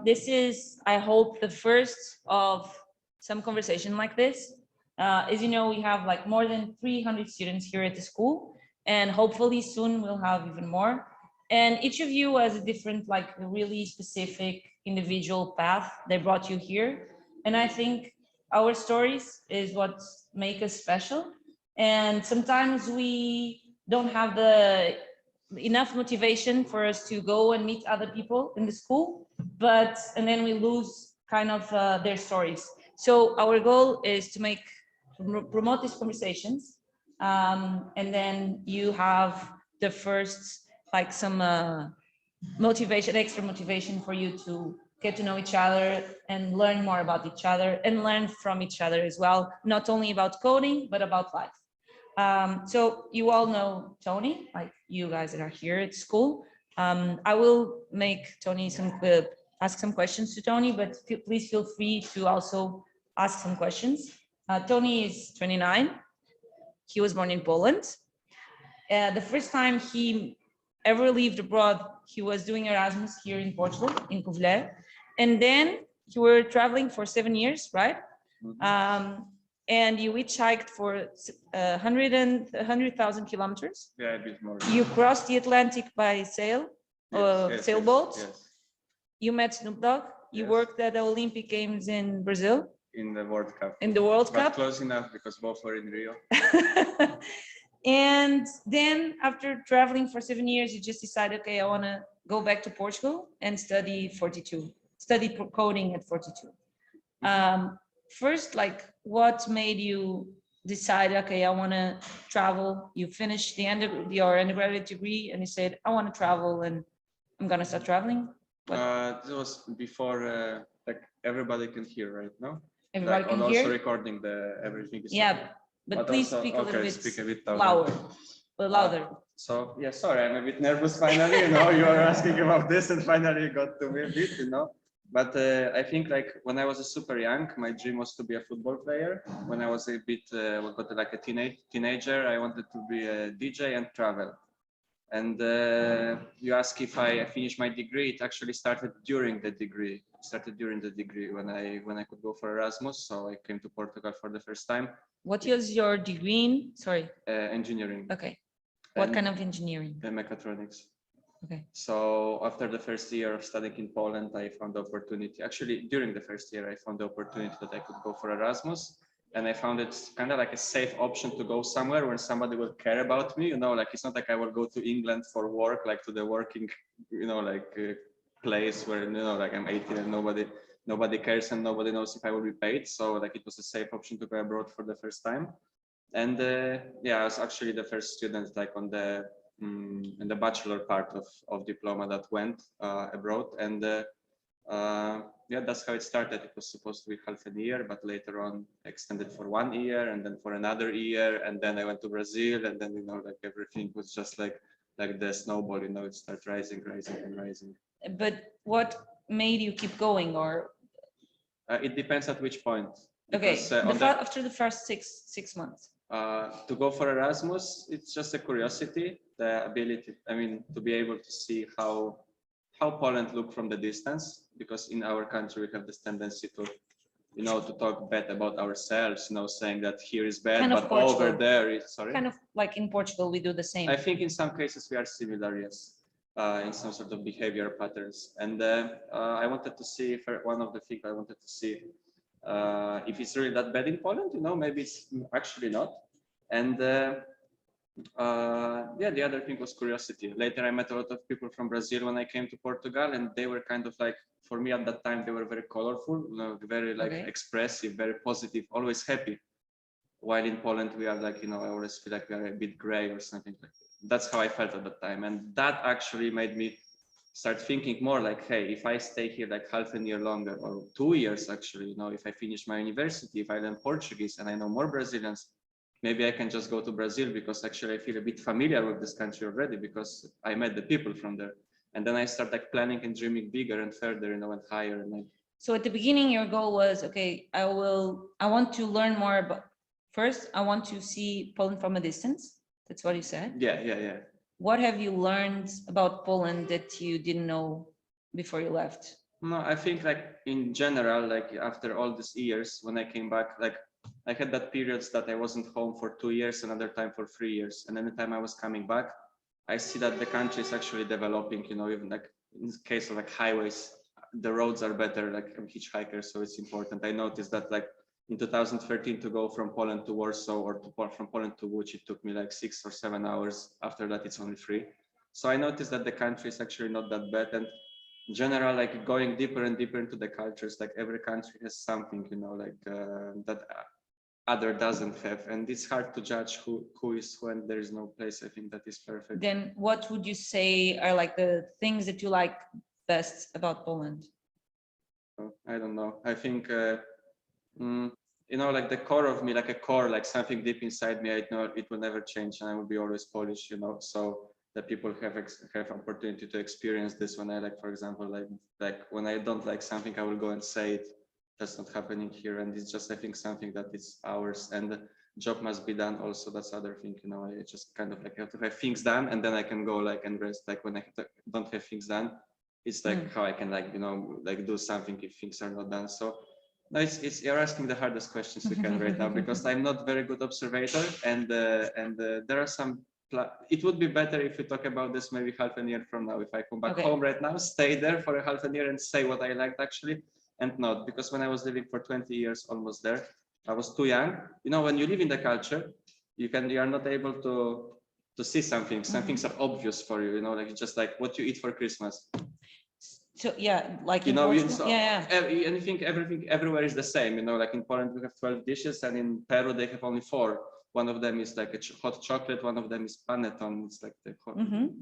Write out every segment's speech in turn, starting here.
This is, I hope, the first of some conversation like this. As you know, we have like more than 300 students here at the school, and hopefully soon we'll have even more. And each of you has a different, like really specific individual path that brought you here. And I think our stories is what make us special. And sometimes we don't have the enough motivation for us to go and meet other people in the school, and then we lose kind of their stories. So our goal is to promote these conversations, and then you have the first, like some extra motivation for you to get to know each other and learn more about each other and learn from each other as well, not only about coding, but about life. So you all know Tony, like you guys that are here at school. I will make Tony ask some questions to Tony, but please feel free to also ask some questions. Tony is 29. He was born in Poland. The first time he ever lived abroad, he was doing Erasmus here in Portugal, in Covilhã. And then you were traveling for 7 years, right? And you hitchhiked for 100,000 kilometers. Yeah, a bit more. You crossed the Atlantic by sailboat. Yes. You met Snoop Dogg. You worked at the Olympic Games in Brazil. In the World Cup. In the World Cup. Close enough because both were in Rio. And then after traveling for 7 years, you just decided, okay, I want to go back to Portugal and study coding at 42. First, like, what made you decide, okay, I want to travel? You finished your undergraduate degree and you said, I want to travel and I'm going to start traveling. This was before, like, everybody can hear, right? No? Everybody like, can also hear? Also recording everything. Yeah, but please also, speak a little bit louder. So, yeah, sorry, I'm a bit nervous finally, you know, you are asking about this and finally you got to me a bit, you know. But I think, like, when I was super young, my dream was to be a football player. When I was a bit, like a teenager, I wanted to be a DJ and travel. And you ask if I finished my degree, it actually started during the degree. When I could go for Erasmus. So I came to Portugal for the first time. What was your degree in? Sorry. Engineering. Okay. What kind of engineering? Mechatronics. Okay. So after the first year of studying in Poland, I found the opportunity. Actually, during the first year, I found the opportunity that I could go for Erasmus. And I found it kind of like a safe option to go somewhere where somebody will care about me. You know, like, it's not like I will go to England for work, like to the working, you know, like place where, you know, like I'm 18 and nobody cares and nobody knows if I will be paid. So like it was a safe option to go abroad for the first time. And yeah, I was actually the first student, like on the in the bachelor part of diploma that went abroad. And yeah, that's how it started. It was supposed to be half a year, but later on extended for 1 year and then for another year. And then I went to Brazil, and then, you know, like everything was just like the snowball, you know, it started rising. But what made you keep going, or? It depends at which point. Because, okay, after the first six months. To go for Erasmus, it's just a curiosity, the ability, I mean, to be able to see how Poland look from the distance, because in our country we have this tendency to, you know, to talk bad about ourselves, you know, saying that here is bad, kind but over there is, sorry? Kind of like in Portugal, we do the same. I think in some cases we are similar, yes, in some sort of behavior patterns. And I wanted to see, one of the things I wanted to see, if it's really that bad in Poland, you know, maybe it's actually not. And yeah, the other thing was curiosity. Later, I met a lot of people from Brazil when I came to Portugal, and they were kind of like, for me at that time, they were very colorful, you know, very like expressive, very positive, always happy. While in Poland, we are like, you know, I always feel like we are a bit gray or something like that. That's how I felt at that time. And that actually made me start thinking more like, hey, if I stay here like half a year longer, or 2 years actually, you know, if I finish my university, if I learn Portuguese and I know more Brazilians, maybe I can just go to Brazil, because actually I feel a bit familiar with this country already because I met the people from there. And then I start like planning and dreaming bigger and further, you know, and higher. And so at the beginning, your goal was, okay, I want to learn more about, first, I want to see Poland from a distance. That's what you said? Yeah. What have you learned about Poland that you didn't know before you left? No, I think like in general, like after all these years, when I came back, like I had that periods that I wasn't home for 2 years, another time for 3 years. And anytime I was coming back, I see that the country is actually developing, you know, even like in the case of like highways, the roads are better, like I'm a hitchhiker, so it's important. I noticed that like in 2013 to go from Poland to Warsaw or from Poland to Łódź, it took me like 6 or 7 hours. After that, it's only 3. So I noticed that the country is actually not that bad. And in general, like going deeper and deeper into the cultures, like every country has something, you know, like that other doesn't have, and it's hard to judge who is who, and there is no place I think that is perfect. Then what would you say are like the things that you like best about Poland? I don't know. I think you know, like the core of me, like a core, like something deep inside me, I know it will never change, and I will be always Polish, you know. So that people have opportunity to experience this. When I like, for example, like when I don't like something, I will go and say it. That's not happening here, and it's just I think something that is ours, and the job must be done. Also, that's other thing, you know. I just kind of like have to have things done, and then I can go like and rest. Like when I don't have things done, it's like how I can like, you know, like do something if things are not done. So no, it's you're asking the hardest questions we can right now, because I'm not very good observator, and there are some. It would be better if we talk about this maybe half a year from now. If I come back home right now, stay there for a half a year and say what I liked actually, and not because when I was living for 20 years almost there, I was too young. You know, when you live in the culture, you are not able to see something. Some things are obvious for you. You know, like just like what you eat for Christmas. So yeah, like you in know, Portugal? anything, everything, everywhere is the same. You know, like in Poland we have 12 dishes, and in Peru they have only 4. One of them is like a hot chocolate. One of them is panettone. It's like the hot,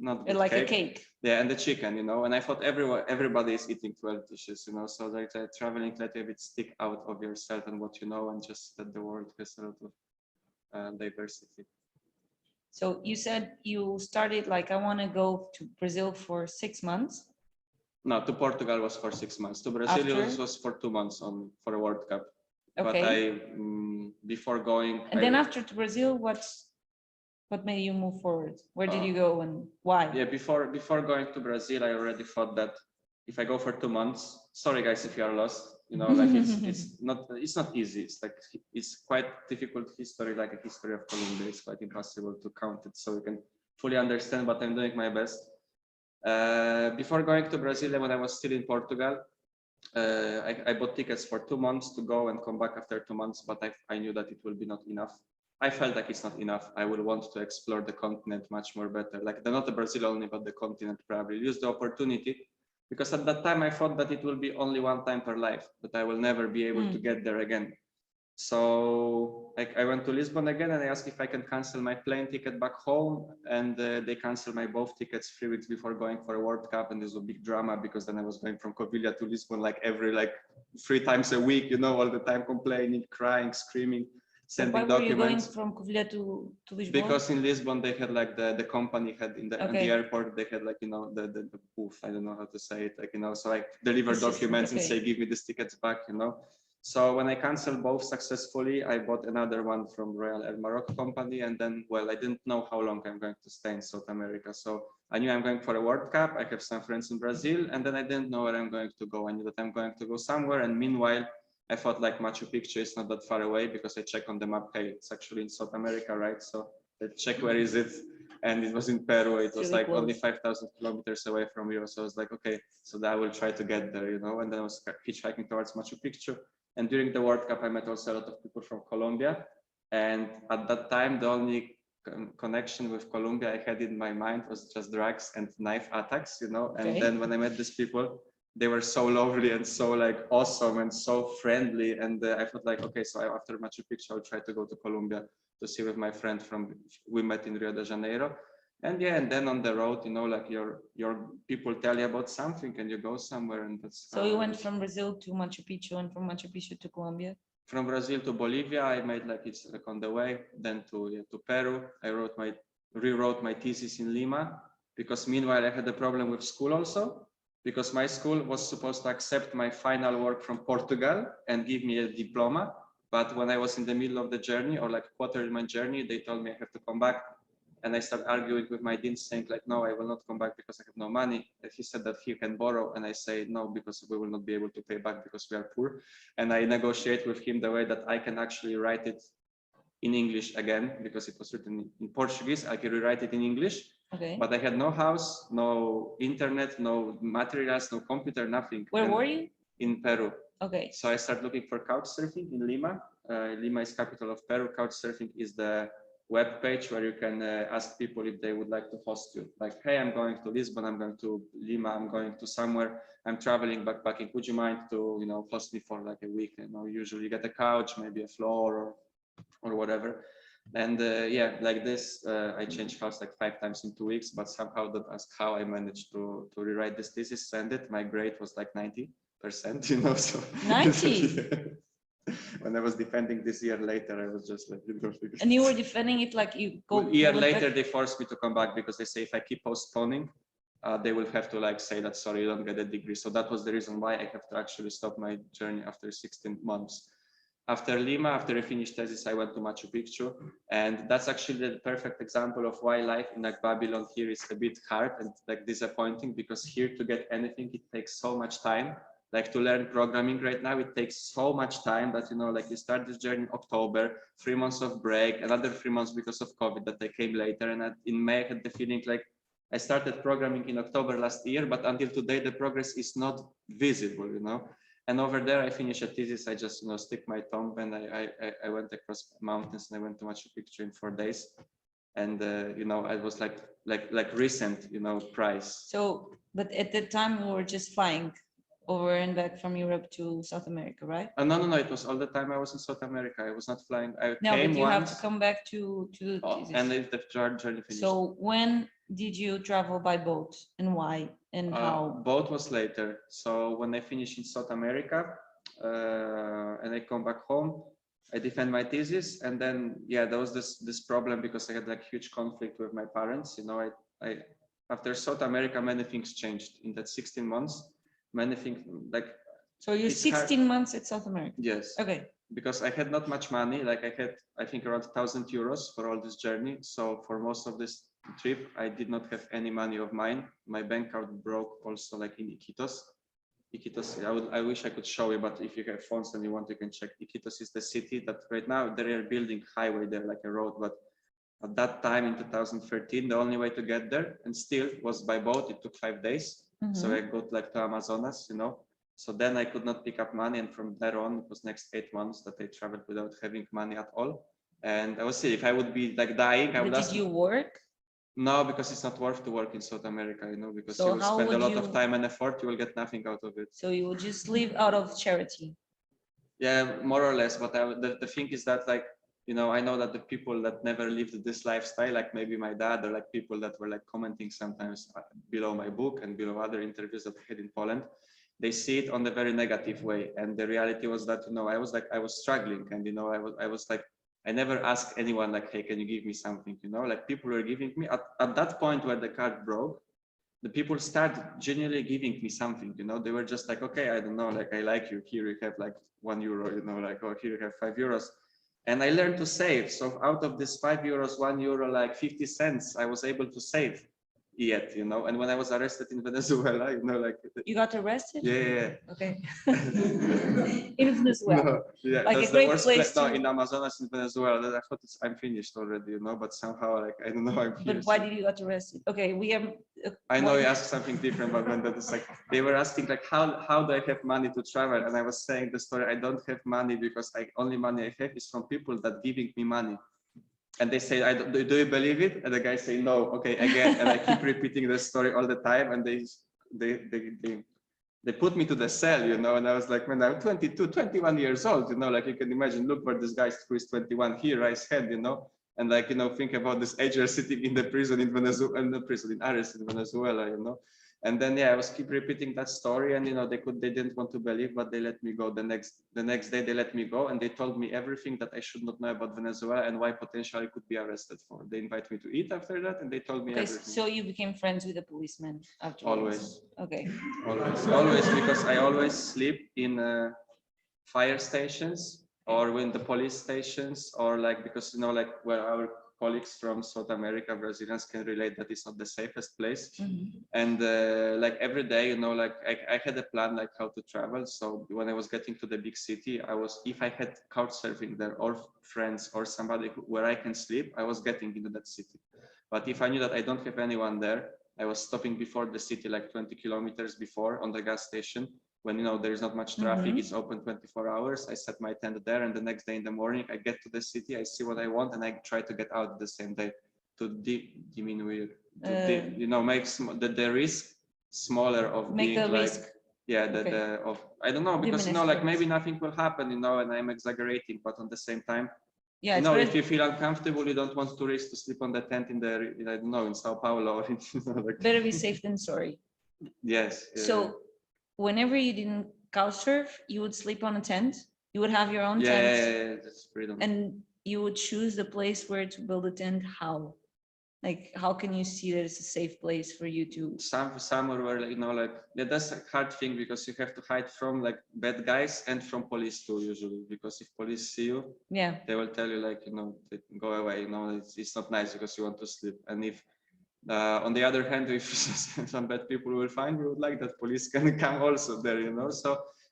not good Like cake. a cake. Yeah, and the chicken. You know, and I thought everybody is eating 12 dishes. You know, so like traveling, let a bit stick out of yourself and what you know, and just that the world has a lot of diversity. So you said you started like I want to go to Brazil for 6 months. No, to Portugal was for 6 months. To Brazil was for 2 months for a World Cup. Okay. But I before going. And then after to Brazil, what made you move forward? Where did you go and why? Yeah, before going to Brazil, I already thought that if I go for 2 months, sorry guys if you are lost, you know, like it's not easy. It's like it's quite difficult history, like a history of Colombia. It's quite impossible to count it, so you can fully understand. But I'm doing my best. Before going to Brazil, when I was still in Portugal, I bought tickets for 2 months to go and come back after 2 months, but I knew that it will be not enough. I felt like it's not enough. I will want to explore the continent much more better, like not the Brazil only, but the continent probably. Use the opportunity, because at that time I thought that it will be only one time per life, that I will never be able to get there again. So I went to Lisbon again, and I asked if I can cancel my plane ticket back home, and they canceled my both tickets 3 weeks before going for a World Cup. And this was a big drama, because then I was going from Covilhã to Lisbon like every 3 times a week, you know, all the time complaining, crying, screaming, sending documents. Why were you going from Covilhã to Lisbon? Because in Lisbon they had like the company had in the airport, they had like, you know, the booth, I don't know how to say it, like, you know, so I deliver documents and say give me these tickets back, you know. So when I canceled both successfully, I bought another one from Royal Air Morocco company, and then, well, I didn't know how long I'm going to stay in South America. So I knew I'm going for a World Cup. I have some friends in Brazil, and then I didn't know where I'm going to go. I knew that I'm going to go somewhere, and meanwhile, I thought like Machu Picchu is not that far away, because I checked on the map. Hey, it's actually in South America, right? So I check where is it, and it was in Peru. It was like only 5,000 kilometers away from here. So I was like, okay, so I will try to get there, you know. And then I was hitchhiking towards Machu Picchu. And during the World Cup, I met also a lot of people from Colombia. And at that time, the only connection with Colombia I had in my mind was just drugs and knife attacks, you know. And then when I met these people, they were so lovely and so like awesome and so friendly. And I thought like, okay, so after Machu Picchu, I'll try to go to Colombia to see with my friend we met in Rio de Janeiro. And yeah, and then on the road, you know, like your people tell you about something and you go somewhere, and that's. So you went from Brazil to Machu Picchu, and from Machu Picchu to Colombia? From Brazil to Bolivia, I made like it's like on the way. Then to Peru, I rewrote my thesis in Lima, because meanwhile I had a problem with school also, because my school was supposed to accept my final work from Portugal and give me a diploma. But when I was in the middle of the journey, or like quarter in my journey, they told me I have to come back And I started arguing with my dean, saying like, no, I will not come back because I have no money. And he said that he can borrow. And I say, no, because we will not be able to pay back because we are poor. And I negotiate with him the way that I can actually write it in English again, because it was written in Portuguese. I can rewrite it in English. Okay. But I had no house, no internet, no materials, no computer, nothing. Where were you? In Peru. Okay. So I started looking for couch surfing in Lima. Lima is capital of Peru. Couch surfing is the web page where you can ask people if they would like to host you. Like, hey, I'm going to Lisbon, I'm going to Lima, I'm going to somewhere, I'm traveling backpacking. Would you mind to, host me for like a week? Usually you get a couch, maybe a floor or whatever. And yeah, like this, I changed house like 5 times in 2 weeks, but somehow don't ask how I managed to rewrite this thesis, send it. My grade was like 90%, so 90. When I was defending this year later, I was just like, and you were defending it like you go. A year later, they forced me to come back because they say if I keep postponing, they will have to like say that, sorry, you don't get a degree. So that was the reason why I have to actually stop my journey after 16 months. After Lima, after I finished thesis, I went to Machu Picchu. And that's actually the perfect example of why life in like Babylon here is a bit hard and like disappointing, because here to get anything, it takes so much time. Like to learn programming right now, it takes so much time that, like you start this journey in October, 3 months of break, another 3 months because of COVID that I came later. And in May, I had the feeling like I started programming in October last year, but until today, the progress is not visible, And over there, I finished a thesis. I just, stick my thumb and I went across mountains and I went to Machu Picchu in 4 days. And, I was like recent, price. So, but at that time we were just flying over and back from Europe to South America, right? No. It was all the time I was in South America. I was not flying. I no, came but you once, have to come back to the thesis. And if the journey finished. So when did you travel by boat and why and how? Boat was later. So when I finished in South America and I come back home, I defend my thesis, and then there was this problem because I had like huge conflict with my parents. I after South America, many things changed in that 16 months. Many things like. So you're 16 months at South America. Yes. Okay. Because I had not much money. Like I had, I think around 1,000 euros for all this journey. So for most of this trip, I did not have any money of mine. My bank card broke also like in Iquitos. Iquitos, I wish I could show you, but if you have phones and you want, you can check. Iquitos is the city that right now they are building highway there, like a road. But at that time in 2013, the only way to get there and still was by boat. It took 5 days. So I got like to Amazonas, So then I could not pick up money. And from there on, it was next 8 months that I traveled without having money at all. And I was saying, if I would be like dying, I would ask. Did you work? No, because it's not worth to work in South America, because So you will spend a lot of time and effort, you will get nothing out of it. So you will just live out of charity? Yeah, more or less. But the thing is that like, I know that the people that never lived this lifestyle, like maybe my dad or like people that were like commenting sometimes below my book and below other interviews that I had in Poland, they see it on the very negative way. And the reality was that, I was struggling and, I was like, I never asked anyone like, hey, can you give me something? Like people were giving me at that point where the card broke, the people started genuinely giving me something, they were just like, okay, I don't know, like, I like you, here you have like €1, like, oh, here you have €5. And I learned to save. So out of this €5, €1, like 50 cents, I was able to save yet, and when I was arrested in Venezuela, like. You got arrested? Yeah. Okay. In Venezuela. No, yeah, like that's a great the worst place no, to. in Amazonas in Venezuela. I thought I'm finished already, but somehow like I don't know. I'm here. But why did you get arrested? Okay, we have. I know you asked something different, but when that is like they were asking like how do I have money to travel, and I was saying the story. I don't have money because only money I have is from people that giving me money. And they say, do you believe it? And the guy say, no, okay, again. And I keep repeating the story all the time. And they put me to the cell, and I was like, man, I'm 22, 21 years old, like you can imagine, look where this guy who is 21 here, raise head, and like, think about this ager sitting in the prison in Venezuela, in arrest in Venezuela, And then, I was keep repeating that story, and they didn't want to believe, but they let me go. The next day they let me go, and they told me everything that I should not know about Venezuela and why potentially I could be arrested for. They invited me to eat after that, and they told me everything. So you became friends with the policeman afterwards? Always. Okay. Always, because I always sleep in fire stations or in the police stations, or like because like where our colleagues from South America, Brazilians, can relate that it's not the safest place. Mhm. And like every day, you know, like I had a plan like how to travel. So when I was getting to the big city, if I had couch surfing there or friends or somebody where I can sleep, I was getting into that city. But if I knew that I don't have anyone there, I was stopping before the city, like 20 kilometers before on the gas station. When, you know, there is not much traffic, Mhm. it's open 24 hours. I set my tent there, and the next day in the morning, I get to the city, I see what I want, and I try to get out the same day to diminish, you know, make the risk smaller of Make being the like, risk. yeah, Okay. of I don't know, because, you Diminish know, the like maybe risk. nothing will happen, you know, and I'm exaggerating, but on the same time, Yeah, you it's know, better, if you feel uncomfortable, you don't want to risk to sleep on the tent I don't know, in Sao Paulo or in, you know, like, better be safe than sorry. yes. So whenever you didn't couch surf, you would sleep on a tent. You would have your own tent, that's freedom. and you would choose the place where to build a tent. How? Like, how can you see that it's a safe place for you to? Somewhere where, like, you know, like, yeah, that's a hard thing because you have to hide from like bad guys and from police too, usually, because if police see you, Yeah. they will tell you like, you know, go away, you know, it's not nice because you want to sleep. And if on the other hand, if some bad people will find, we would like that police can come also there, you know. So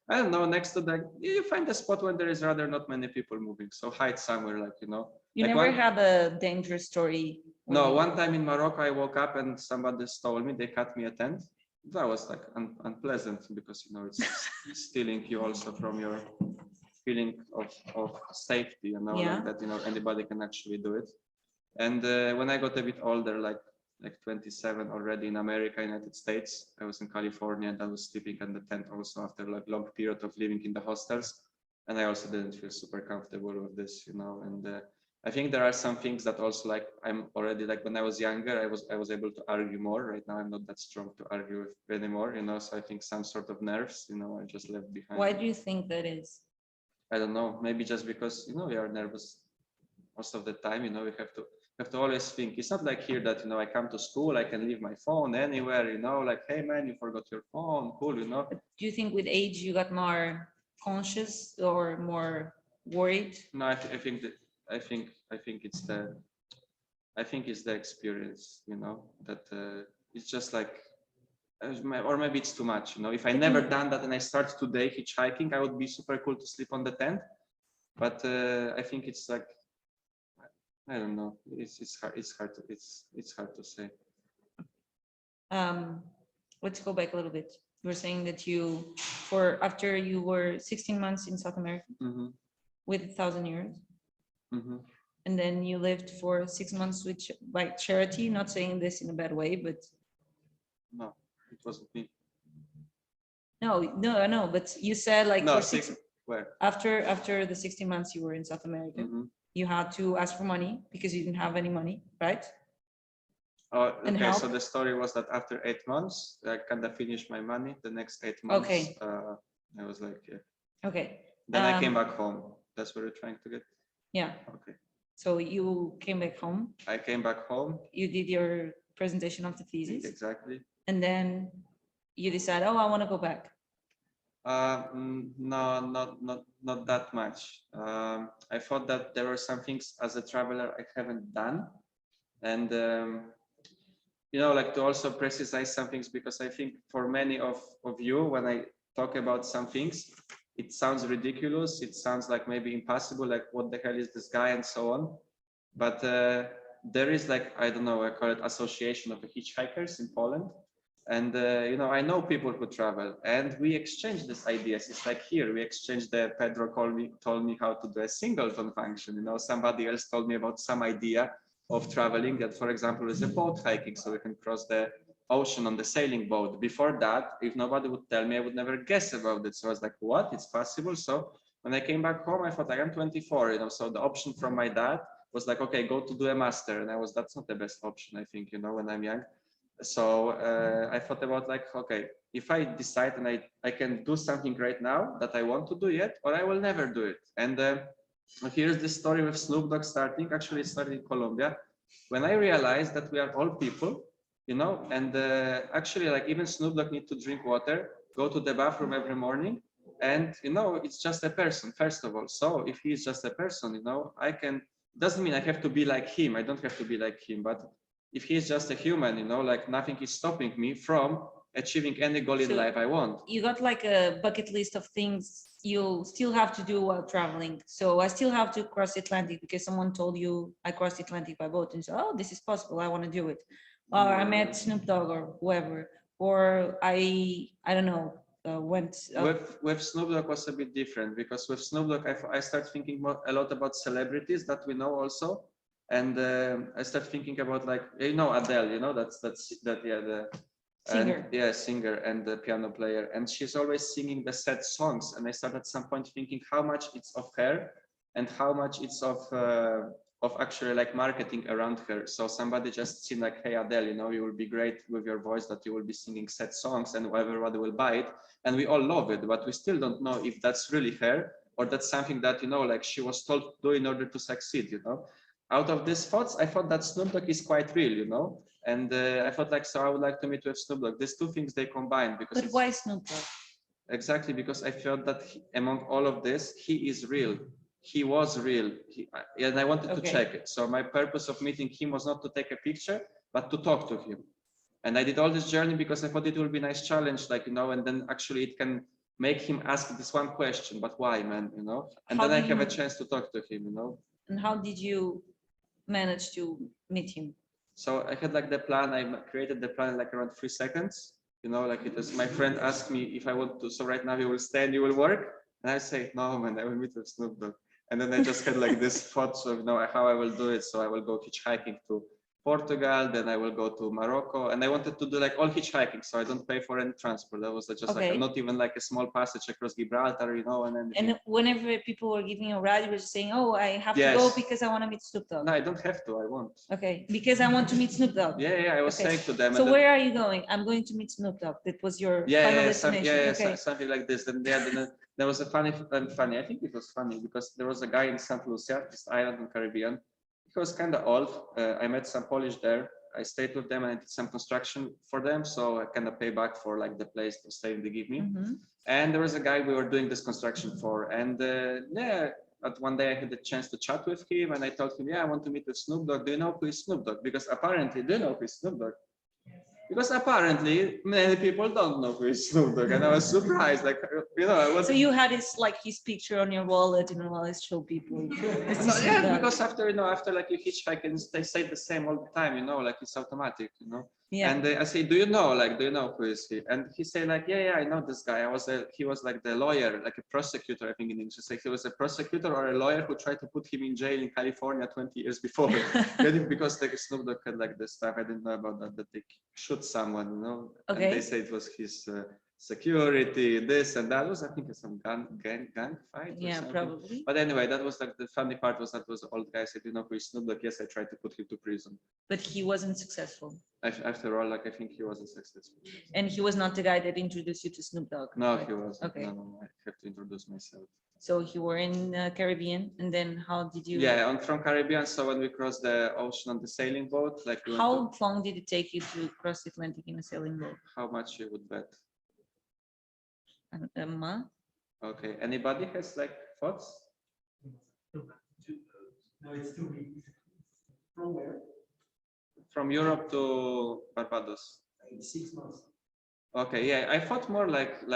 I don't know, next to that, you find a spot where there is rather not many people moving, so hide somewhere, like, you know. You Like never one, had a dangerous story. no, one time in Morocco, I woke up and somebody stole me. They cut me a tent. That was like unpleasant because, you know, it's stealing you also from your feeling of safety, you know, Yeah. like that, you know, anybody can actually do it. And when I got a bit older, like 27 already in America, United States, I was in California and I was sleeping in the tent also after like long period of living in the hostels. And I also didn't feel super comfortable with this, you know, and I think there are some things that also, like, I'm already, like, when I was younger, I was able to argue more. Right now, I'm not that strong to argue with anymore, you know, so I think some sort of nerves, you know, I just left behind. Why do you think that is? I don't know, maybe just because, you know, we are nervous most of the time, you know, we have to always think. It's not like here that, you know, I come to school, I can leave my phone anywhere, you know, like, hey man, you forgot your phone, cool, you know. Do you think with age you got more conscious or more worried? No, I think that I think it's the experience, you know, that it's just like, or maybe it's too much, you know. If I never done that and I start today hitchhiking, I would be super cool to sleep on the tent. But I think it's like, I don't know. It's hard to say. Let's go back a little bit. You were saying that you, for after you were 16 months in South America with 1,000 euros, and then you lived for 6 months with by charity. Not saying this in a bad way, but no, it wasn't me. No. But you said like No, for six. Where? After the 16 months you were in South America, you had to ask for money because you didn't have any money, right? Oh, And okay. help. So the story was that after 8 months, I kind of finished my money. The next 8 months, Okay. I was like, yeah. Okay. Then I came back home. That's what you're trying to get? Yeah. Okay. So you came back home. I came back home. You did your presentation of the thesis. Exactly. And then you decide, oh, I want to go back. No, not that much. I thought that there were some things as a traveler I haven't done, and you know, like, to also precise some things, because I think for many of you, when I talk about some things, it sounds ridiculous. It sounds like maybe impossible. Like, what the hell is this guy, and so on. But there is, like, I don't know, I call it Association of Hitchhikers in Poland. And, you know, I know people who travel, and we exchange these ideas. It's like here, we exchanged Pedro told me how to do a singleton function. You know, somebody else told me about some idea of traveling that, for example, is a boat hiking, so we can cross the ocean on the sailing boat. Before that, if nobody would tell me, I would never guess about it. So I was like, what? It's possible? So when I came back home, I thought, I am 24, you know, so the option from my dad was like, okay, go to do a master. And that's not the best option, I think, you know, when I'm young. So I thought about, like, okay, if I decide and I can do something right now that I want to do yet, or I will never do it. And here's the story with Snoop Dogg starting. Actually, it started in Colombia. When I realized that we are all people, you know, and actually, like, even Snoop Dogg need to drink water, go to the bathroom every morning. And, you know, it's just a person, first of all. So if he's just a person, you know, I can doesn't mean I have to be like him. I don't have to be like him, but if he's just a human, you know, like nothing is stopping me from achieving any goal in So life I want. you got like a bucket list of things you still have to do while traveling. So I still have to cross the Atlantic because someone told you I crossed the Atlantic by boat, and so, oh, this is possible, I want to do it. Or I met Snoop Dogg or whoever, or I don't know, went With Snoop Dogg was a bit different, because with Snoop Dogg I start thinking a lot about celebrities that we know also, and I start thinking about, like, you know, Adele, you know, yeah, the singer. and yeah, singer and the piano player, and she's always singing the sad songs, and I started at some point thinking how much it's of her and how much it's of actually like marketing around her. So somebody just seen like, hey Adele, you know, you will be great with your voice, that you will be singing sad songs and everybody will buy it, and we all love it, but we still don't know if that's really her or that's something that, you know, like she was told to do in order to succeed, you know. Out of these thoughts, I thought that Snoop Dogg is quite real, you know, and I thought like, so I would like to meet with Snoop Dogg. These two things they combine, because But why Snoop Dogg? Exactly, because I felt that among all of this, he is real. He was real, and I wanted to check it. So my purpose of meeting him was not to take a picture, but to talk to him. And I did all this journey because I thought it will be a nice challenge, like, you know, and then actually it can make him ask this one question, but why, man, you know? And How then I did have a you- chance to talk to him, you know? And how did you manage to meet him? So I had like the plan, I created the plan in like around 3 seconds. You know, like it was, my friend asked me if I want to, so right now you will stay and you will work. And I say, no, man, I will meet with Snoop Dogg. And then I just had like this thoughts of, you know, how I will do it. So I will go hitchhiking to Portugal, then I will go to Morocco. And I wanted to do like all hitchhiking, so I don't pay for any transport. That was just like not even like a small passage across Gibraltar, you know, and then. And whenever people were giving you a ride, you were just saying, oh, I have to go because I want to meet Snoop Dogg. No, I don't have to, I want. Okay, because I want to meet Snoop Dogg. Yeah, I was saying to them. So where are you going? I'm going to meet Snoop Dogg. That was your final destination. Something like this. Then there was a funny. I think it was funny because there was a guy in St. Lucia, this island in Caribbean. He was kind of old. I met some Polish there. I stayed with them and I did some construction for them. So I kind of pay back for like the place to stay they give me. And there was a guy we were doing this construction for. And but one day I had the chance to chat with him and I told him, yeah, I want to meet with Snoop Dogg. Do you know who is Snoop Dogg? Because apparently, do you know who is Snoop Dogg? Because apparently many people don't know who is Snoop Dogg, and I was surprised. Like, you know, I was. So you had his picture on your wallet, and always show people. Yeah, because after like you hitchhike and they say the same all the time, you know, like it's automatic, you know. Yeah. And I say, do you know who is he? And he said like, yeah, I know this guy. He was like the lawyer, like a prosecutor, I think in English. Like he was a prosecutor or a lawyer who tried to put him in jail in California 20 years before. Because like Snoop Dogg had like this stuff. I didn't know about that they shoot someone, you know. Okay. And they say it was his security, this and that. Was I think some gang fight. Yeah, probably. But anyway, that was like the funny part was that was the old guy said, you know who is Snoop Dogg? Yes, I tried to put him to prison. But he wasn't successful. After all, like I think he wasn't successful. And he was not the guy that introduced you to Snoop Dogg. No, right? He wasn't. Okay. No, I have to introduce myself. So you were in Caribbean, and then how did you? Yeah, from Caribbean. So when we crossed the ocean on the sailing boat, like. How long did it take you to cross the Atlantic in a sailing boat? How much you would bet? A month. Okay. Anybody has like thoughts? No, it's 2 weeks. From where? From Europe to Barbados. 6 months. Okay, yeah, I thought more like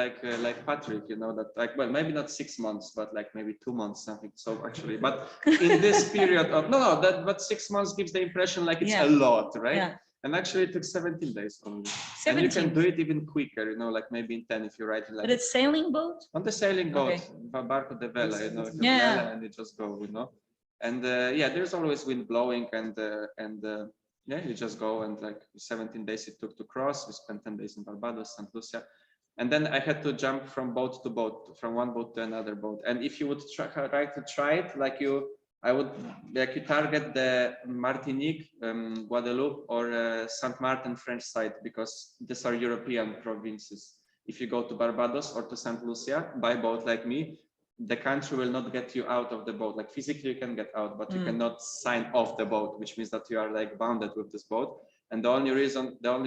Patrick, you know, that like, well, maybe not 6 months, but like maybe 2 months, something. So actually, but in this period of but 6 months gives the impression like it's a lot, right? Yeah. And actually it took 17 days only. 17. And you can do it even quicker, you know, like maybe in 10 if you write it like. But it's sailing boat? On the sailing boat, Barco de Vela, you know, Vela, and you just go, you know. And yeah, there's always wind blowing and yeah, you just go and like 17 days it took to cross. We spent 10 days in Barbados, St. Lucia. And then I had to jump from boat to boat, from one boat to another boat. And if you would try it, like you target the Martinique, Guadeloupe, or Saint Martin French side, because these are European provinces. If you go to Barbados or to St. Lucia by boat like me, the country will not get you out of the boat. Like physically you can get out, but you cannot sign off the boat, which means that you are like bounded with this boat. And the only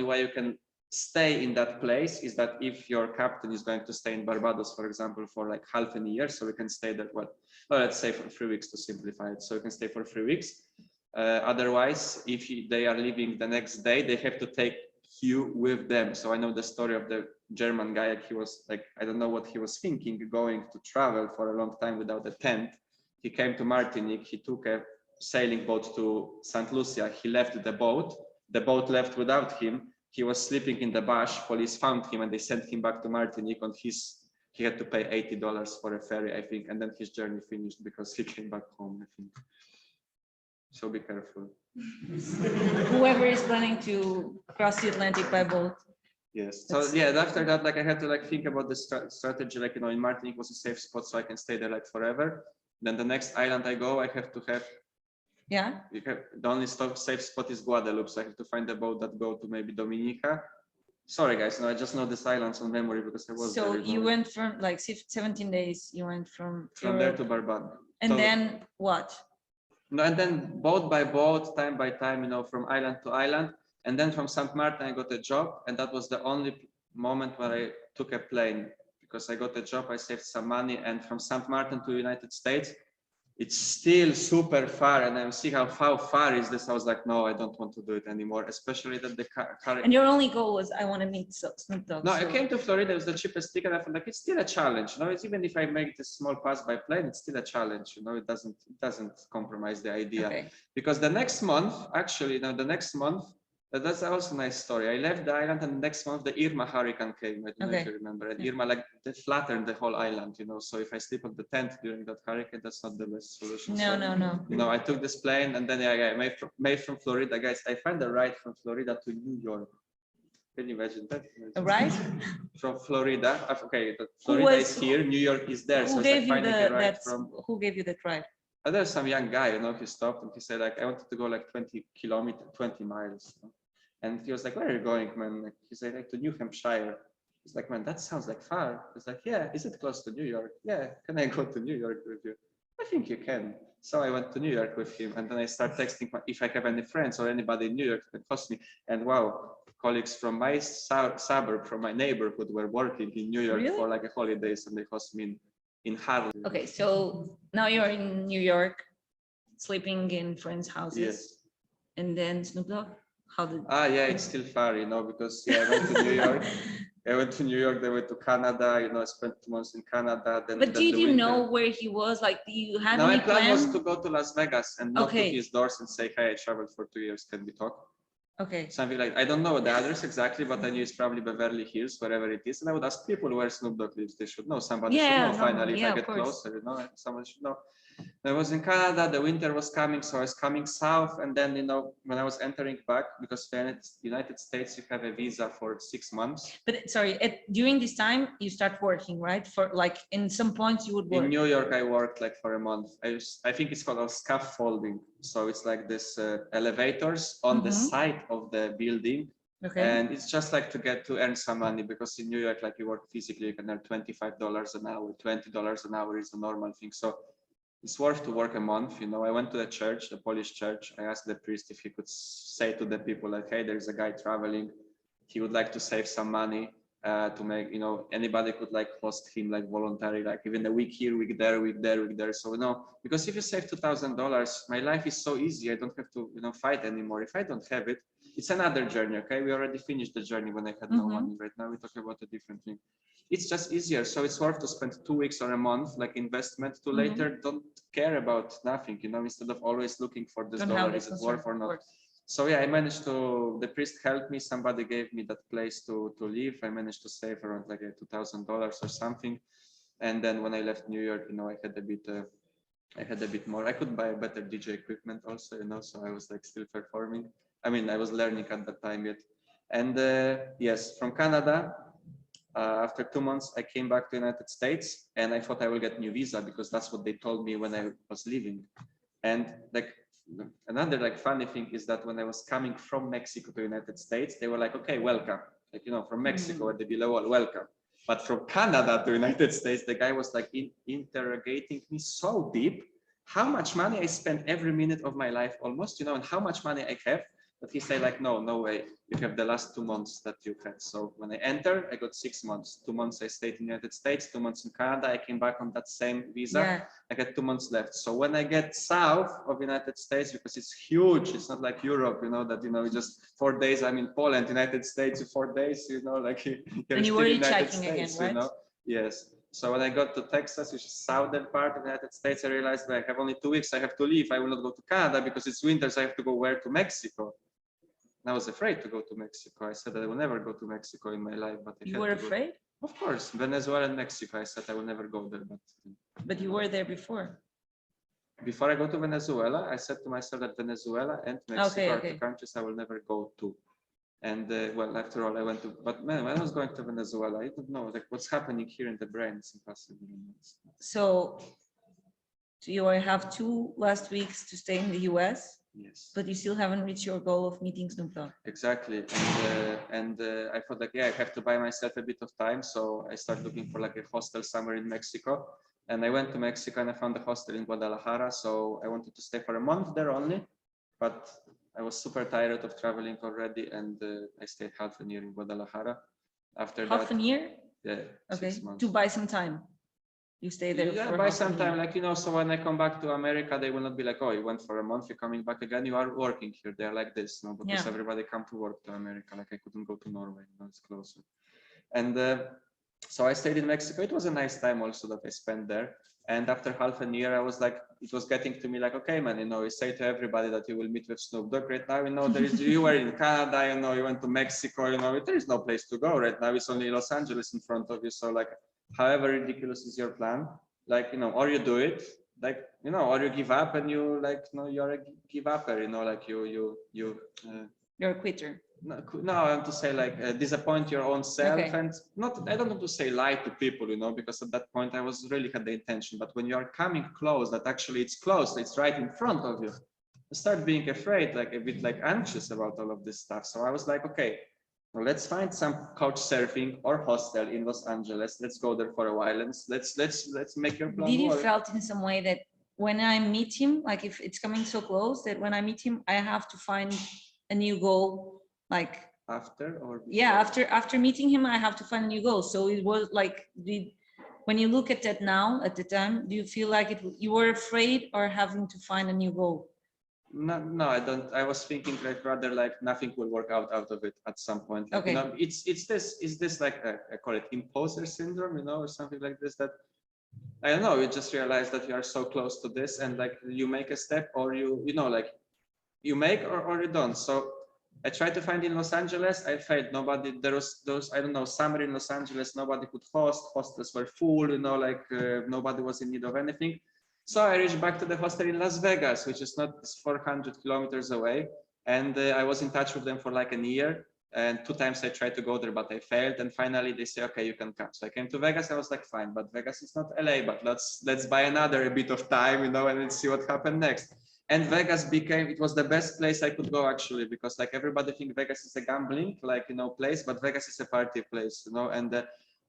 way you can stay in that place is that if your captain is going to stay in Barbados, for example, for like half a year, so we can stay there, well, let's say for 3 weeks to simplify it. So we can stay for 3 weeks. Otherwise, if they are leaving the next day, they have to take you with them. So I know the story of the German guy. He was like, I don't know what he was thinking, going to travel for a long time without a tent. He came to Martinique. He took a sailing boat to St. Lucia. He left the boat. The boat left without him. He was sleeping in the bush. Police found him and they sent him back to Martinique. On he had to pay $80 for a ferry, I think, and then his journey finished because he came back home, I think. So be careful. Whoever is planning to cross the Atlantic by boat. Yes. So yeah, after that, like I had to like think about the strategy. Like, you know, in Martinique was a safe spot, so I can stay there like forever. Then the next island I go, I have to have. Yeah. The only safe spot is Guadeloupe, so I have to find a boat that go to maybe Dominica. Sorry guys, no, I just know this islands on memory because I was. So there, you went from like 17 days. You went from there to Barbados. And so, then what? No, and then boat by boat, time by time, you know, from island to island. And then from St. Martin, I got a job. And that was the only moment where I took a plane because I got a job, I saved some money. And from St. Martin to United States, it's still super far. And I see how far is this. I was like, no, I don't want to do it anymore, especially that the car. And your only goal was, I want to meet Snoop Dogg. No, I came to Florida. It was the cheapest ticket. I felt like it's still a challenge. You know, it's even if I make this small pass by plane, it's still a challenge. You know, it doesn't compromise the idea. Okay. Because the next month, actually, you know, that's also a nice story. I left the island, and the next month the Irma hurricane came. I don't know if you remember. And Irma like they flattened the whole island. You know, so if I sleep on the tent during that hurricane, that's not the best solution. No, so, no. You know, I took this plane, and then I made from Florida, guys. I found a ride from Florida to New York. Can you imagine that? Right? From Florida. Okay, Florida is here, New York is there. Who So gave it's like you finding a ride from. Who gave you that ride? There's some young guy, you know, he stopped and he said, like, I wanted to go like 20 miles. You know? And he was like, where are you going, man? Like, he said, like, to New Hampshire. He's like, man, that sounds like far. He's like, yeah, is it close to New York? Yeah, can I go to New York with you? I think you can. So I went to New York with him, and then I start texting if I have any friends or anybody in New York that cost me. And wow, colleagues from my suburb, from my neighborhood, were working in New York for like a holidays, and they cost me in Harlem. Okay, so now you're in New York, sleeping in friends' houses. Yes. And then Snoop Dogg. How did? Yeah, it's still far, you know, because I went to New York. I went to New York, then went to Canada, you know, I spent 2 months in Canada. But did you know where he was? Like, do you have any my plan plan? was to go to Las Vegas and knock to his doors and say, hey, I traveled for 2 years, can we talk? Okay. Something like, I don't know the address exactly, but I knew it's probably Beverly Hills, wherever it is. And I would ask people where Snoop Dogg lives. They should know. Somebody should know finally. If I get closer, you know, someone should know. I was in Canada, the winter was coming, so I was coming south. And then, you know, when I was entering back, because in the United States, you have a visa for 6 months. But sorry, during this time, you start working, right? For like, in some points you would work. In New York, I worked like for a month. I think it's called scaffolding. So it's like this elevators on the side of the building. Okay. And it's just like to earn some money, because in New York, like you work physically, you can earn $25 an hour, $20 an hour is a normal thing. So it's worth to work a month. You know, I went to the church, the Polish church. I asked the priest if he could say to the people like, hey, there's a guy traveling. He would like to save some money to make, you know, anybody could like host him like voluntary, like even a week here, week there, week there, week there. So, you know, because if you save $2,000, my life is so easy. I don't have to, you know, fight anymore. If I don't have it, it's another journey. Okay. We already finished the journey when I had no money. Right now we talk about a different thing. It's just easier. So it's worth to spend 2 weeks or a month, like investment, to later don't care about nothing, you know, instead of always looking for this dollar, is it worth or not? So yeah, I managed to, the priest helped me, somebody gave me that place to live. I managed to save around like $2,000 or something. And then when I left New York, you know, I had a bit more. I could buy better DJ equipment also, you know, so I was like still performing. I mean, I was learning at that time yet. And yes, from Canada, after 2 months, I came back to the United States, and I thought I will get new visa because that's what they told me when I was leaving. And like another like funny thing is that when I was coming from Mexico to the United States, they were like, okay, welcome. Like, you know, from Mexico at the below, welcome. But from Canada to the United States, the guy was like interrogating me so deep, how much money I spent every minute of my life almost, you know, and how much money I have. But he said like, no way. You have the last 2 months that you had. So when I entered, I got 6 months. 2 months I stayed in the United States, 2 months in Canada. I came back on that same visa. Yeah. I had 2 months left. So when I get south of United States, because it's huge, it's not like Europe, that, just 4 days I'm in Poland, United States, 4 days, like you're And you still were in United hitchhiking States, again, right? Yes. So when I got to Texas, which is southern part of the United States, I realized that I have only 2 weeks. I have to leave. I will not go to Canada because it's winter. So I have to go where? To Mexico. And I was afraid to go to Mexico. I said that I will never go to Mexico in my life, but I You had were to go. afraid? Of course, Venezuela and Mexico. I said I will never go there, But you were there before. before I go to Venezuela, I said to myself that Venezuela and Mexico are 2 countries I will never go to. And well, after all, I went to, but man, when I was going to Venezuela, I didn't know like what's happening here in the brain. It's impossible. So you have 2 last weeks to stay in the US, Yes. but you still haven't reached your goal of meeting Snoop Dogg. Exactly. And I thought like, yeah, I have to buy myself a bit of time. So I started looking for like a hostel somewhere in Mexico. And I went to Mexico and I found a hostel in Guadalajara. So I wanted to stay for a month there only, but I was super tired of traveling already. And I stayed half a year in Guadalajara. After that, Half a year? yeah, Okay, 6 months. to buy some time. You stay there Yeah, for by half a some time, year. like, so when I come back to America, they will not be like, oh, you went for a month, you're coming back again, you are working here. They're like this, no, because Yeah. everybody come to work to America. Like I couldn't go to Norway, it's closer. And so I stayed in Mexico. It was a nice time also that I spent there. And after half a year, I was like, it was getting to me like, okay, man, you say to everybody that you will meet with Snoop Dogg right now, there is, you were in Canada, you went to Mexico, there is no place to go right now. It's only Los Angeles in front of you. So like, however ridiculous is your plan, like, or you do it, like, or you give up and you like, you're a give upper, like You're a quitter. No, I want to say like disappoint your own self. Okay. And not, I don't want to say lie to people, because at that point I was really had the intention, but when you are coming close, that actually it's close, it's right in front of you, you start being afraid, like a bit like anxious about all of this stuff. So I was like, okay, well, let's find some couch surfing or hostel in Los Angeles. Let's go there for a while and let's make your plan Did you work. felt in some way that when I meet him, like if it's coming so close that when I meet him, I have to find a new goal, like After or before? yeah, after meeting him, I have to find a new goal. So it was like, when you look at that now, at the time, do you feel like you were afraid or having to find a new goal? No, I don't. I was thinking like rather like nothing will work out of it at some point. Like, Okay. It's this like I call it imposter syndrome, or something like this, that I don't know. You just realize that you are so close to this, and like you make a step, or like you make or you don't. So I tried to find in Los Angeles. I failed. Nobody. There was those, I don't know, summer in Los Angeles. Nobody could host. Hostels were full. Like nobody was in need of anything. So I reached back to the hostel in Las Vegas, which is not 400 kilometers away. And I was in touch with them for like a year. And 2 times I tried to go there, but I failed. And finally they say, okay, you can come. So I came to Vegas. I was like, fine, but Vegas is not LA, but let's buy another a bit of time, and let's see what happened next. And Vegas it was the best place I could go actually, because like everybody think Vegas is a gambling, like, place, but Vegas is a party place, and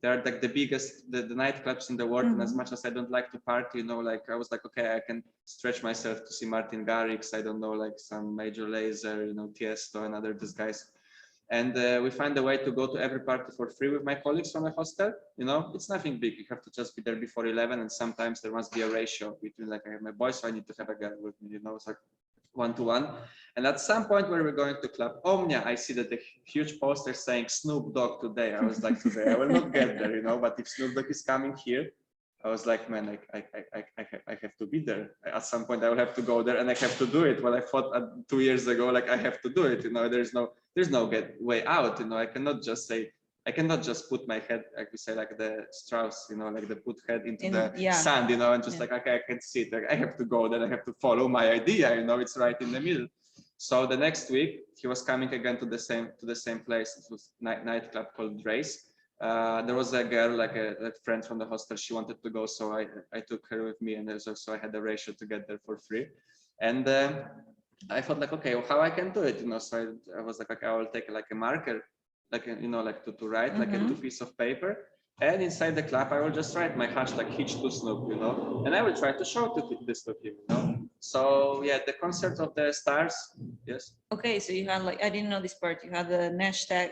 they're like the biggest, the nightclubs in the world. And as much as I don't like to party, like I was like, okay, I can stretch myself to see Martin Garrix, I don't know, like some Major Lazer, Tiesto and other these guys. And we find a way to go to every party for free with my colleagues from the hostel. It's nothing big. You have to just be there before 11, and sometimes there must be a ratio between, like, I have my boy, so I need to have a girl with me. It's like 1-to-1. And at some point where we're going to Club Omnia, I see that the huge poster saying Snoop Dogg today. I was like, today I will not get there, but if Snoop Dogg is coming here, I was like, man, I have to be there. At some point I will have to go there and I have to do it. Well, I thought 2 years ago, like I have to do it, there's no way out, I cannot just put my head, like we say, like the Strauss, like the put head into the sand, and just like, okay, I can see it. Like, I have to go there. I have to follow my idea, it's right in the middle. So the next week he was coming again to the same place. It was nightclub called Race. There was a girl, like a friend from the hostel. She wanted to go, so I took her with me, and so I had a ratio to get there for free. And I thought like, okay, well, how I can do it, So I was like, okay, I will take like a marker, like like to write like a 2 piece of paper, and inside the club I will just write my hashtag Hitch to Snoop, and I will try to show this to him, So yeah, the concert of the stars. Yes. Okay, so you had like, I didn't know this part. You had the hashtag,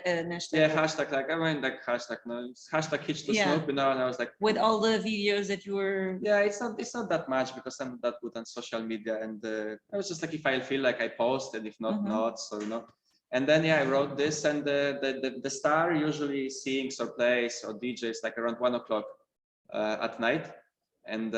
Yeah, hashtag like I mean like hashtag no it's hashtag Hitch to Yeah. Snoop, you know, and I was like with all the videos that you were. yeah, it's not that much because I'm not that good on social media, and I was just like if I feel like I post, and if not, not. So you know, and then yeah, I wrote this, and the star usually sings or plays or DJs like around 1 o'clock at night, and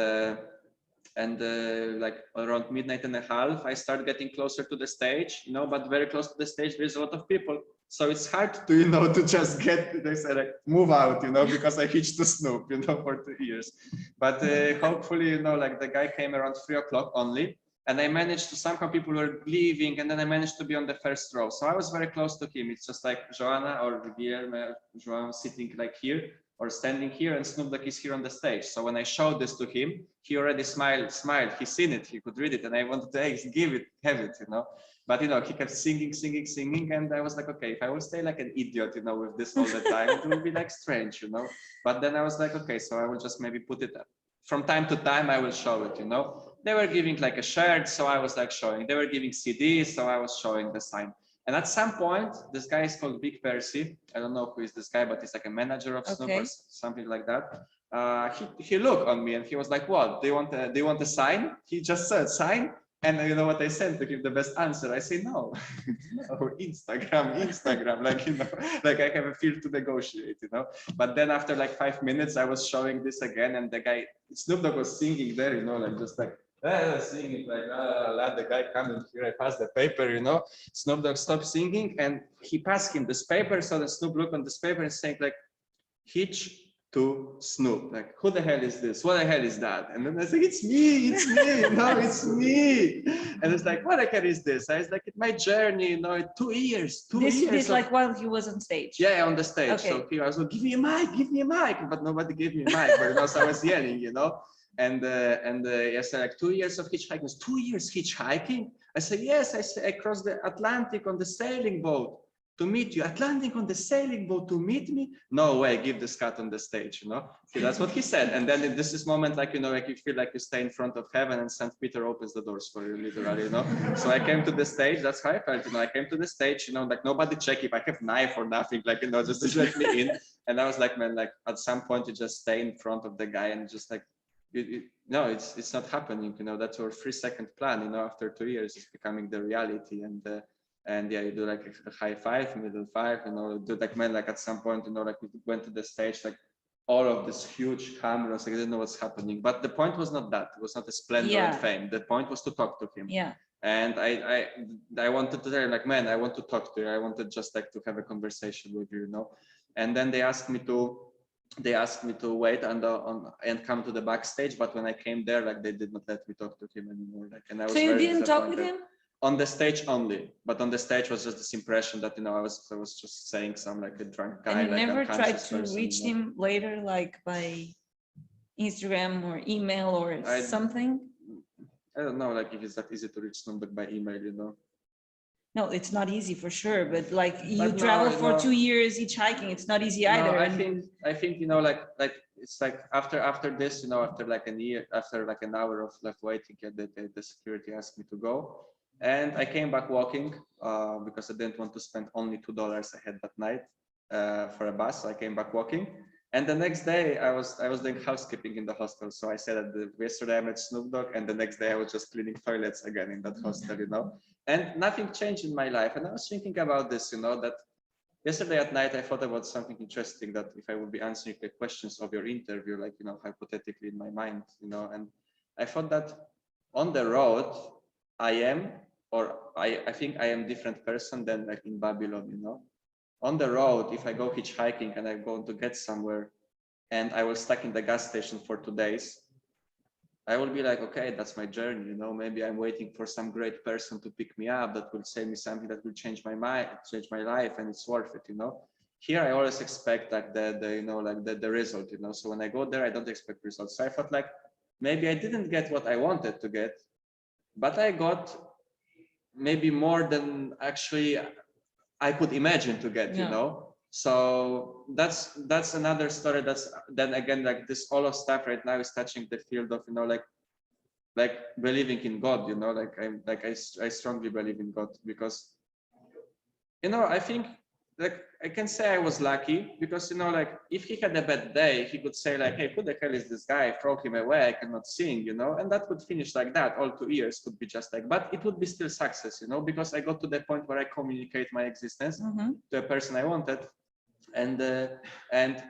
like around midnight and a half, I start getting closer to the stage, you know, but very close to the stage, there's a lot of people. So it's hard to, you know, to just get, they say like, move out, you know, because I hitched to Snoop, you know, for 2 years. But hopefully, you know, like the guy came around 3 o'clock only, and I managed to, somehow people were leaving, and then I managed to be on the first row. So I was very close to him. It's just like Joanna or Guillermo, João sitting like here, or standing here, and Snoop Dogg is here on the stage. So when I showed this to him, he already smiled. He's seen it, he could read it, and I wanted to give it, have it, you know. But you know, he kept singing, and I was like, okay, if I will stay like an idiot, you know, with this all the time, it will be like strange, you know. But then I was like, okay, so I will just maybe put it up. From time to time, I will show it, you know. They were giving like a shirt, so I was like showing. They were giving CDs, so I was showing the sign. And at some point, this guy is called Big Percy. I don't know who is this guy, but he's like a manager of Snoop or something like that. He looked on me and he was like, "What? Do you want a sign?" He just said sign, and you know what I sent to him? The best answer. I say no, no, Instagram. Like you know, like I have a field to negotiate, you know. But then after like 5 minutes, I was showing this again, and the guy Snoop Dogg was singing there, you know, like just like. Singing like the guy coming here, I pass the paper, you know. Snoop Dogg stopped singing and he passed him this paper, so the Snoop looked on this paper and saying like Hitch to Snoop, like who the hell is this, what the hell is that? And then I was like, it's me, no, it's me. And it's like, what the hell is this? I was like, it's my journey, you know, 2 years, This like while he was on stage. Yeah, on the stage. Okay. So he was like, give me a mic, but nobody gave me a mic, but you know, so I was yelling, you know. And yes, like 2 years of hitchhiking. 2 years hitchhiking? I said, yes. I said, I crossed the Atlantic on the sailing boat to meet you. Atlantic on the sailing boat to meet me? No way, give this cut on the stage, you know? See, that's what he said. And then this is moment like, you know, like you feel like you stay in front of heaven and St. Peter opens the doors for you, literally, you know? So I came to the stage, that's how I felt, you know, I came to the stage, you know, like nobody check if I have knife or nothing, like, you know, just to let me in. And I was like, man, like at some point you just stay in front of the guy and just like, no, it's not happening, you know. That's our 3-second plan, you know. After 2 years it's becoming the reality, and yeah, you do like a high five, middle five, you know, do like, man, like at some point, you know, like we went to the stage, like all of this huge cameras, like I didn't know what's happening, but the point was not that, it was not a splendor and fame. The point was to talk to him. Yeah. And I wanted to tell him like, man, I want to talk to you, I wanted just like to have a conversation with you, you know. And then they asked me to wait and come to the backstage, but when I came there, like they did not let me talk to him anymore. Like, and I was. So you didn't talk with him? On the stage only, but on the stage was just this impression that, you know, I was just saying some like a drunk guy. And you like never tried to reach him later, like by Instagram or email or something? I don't know, like if it's that easy to reach somebody by email, you know. No, it's not easy for sure, but like you travel for 2 years hitchhiking, it's not easy either. I think you know, like it's like after this, you know, after like a year, after like an hour of left waiting, the security asked me to go, and I came back walking because I didn't want to spend only $2 I had that night for a bus. So I came back walking, and the next day I was doing housekeeping in the hostel. So I said that yesterday I met Snoop Dogg, and the next day I was just cleaning toilets again in that hostel, you know. And nothing changed in my life. And I was thinking about this, you know, that yesterday at night I thought about something interesting, that if I would be answering the questions of your interview, like, you know, hypothetically in my mind, you know, and I thought that on the road I think I am different person than like in Babylon, you know. On the road, if I go hitchhiking and I'm going to get somewhere and I was stuck in the gas station for 2 days, I will be like, okay, that's my journey, you know. Maybe I'm waiting for some great person to pick me up that will say me something that will change my mind, change my life, and it's worth it, you know. Here I always expect like the you know, like the result, you know. So when I go there, I don't expect results. So I thought like maybe I didn't get what I wanted to get, but I got maybe more than actually I could imagine to get, you know. So that's another story. That's then again, like this all of stuff right now is touching the field of, you know, like like believing in God, you know, I strongly believe in God because, you know, I think like I can say I was lucky because, you know, like if he had a bad day, he could say like, hey, who the hell is this guy? Throw him away. I cannot sing, you know, and that would finish like that. All 2 years could be just like, but it would be still success, you know, because I got to the point where I communicate my existence to a person I wanted. And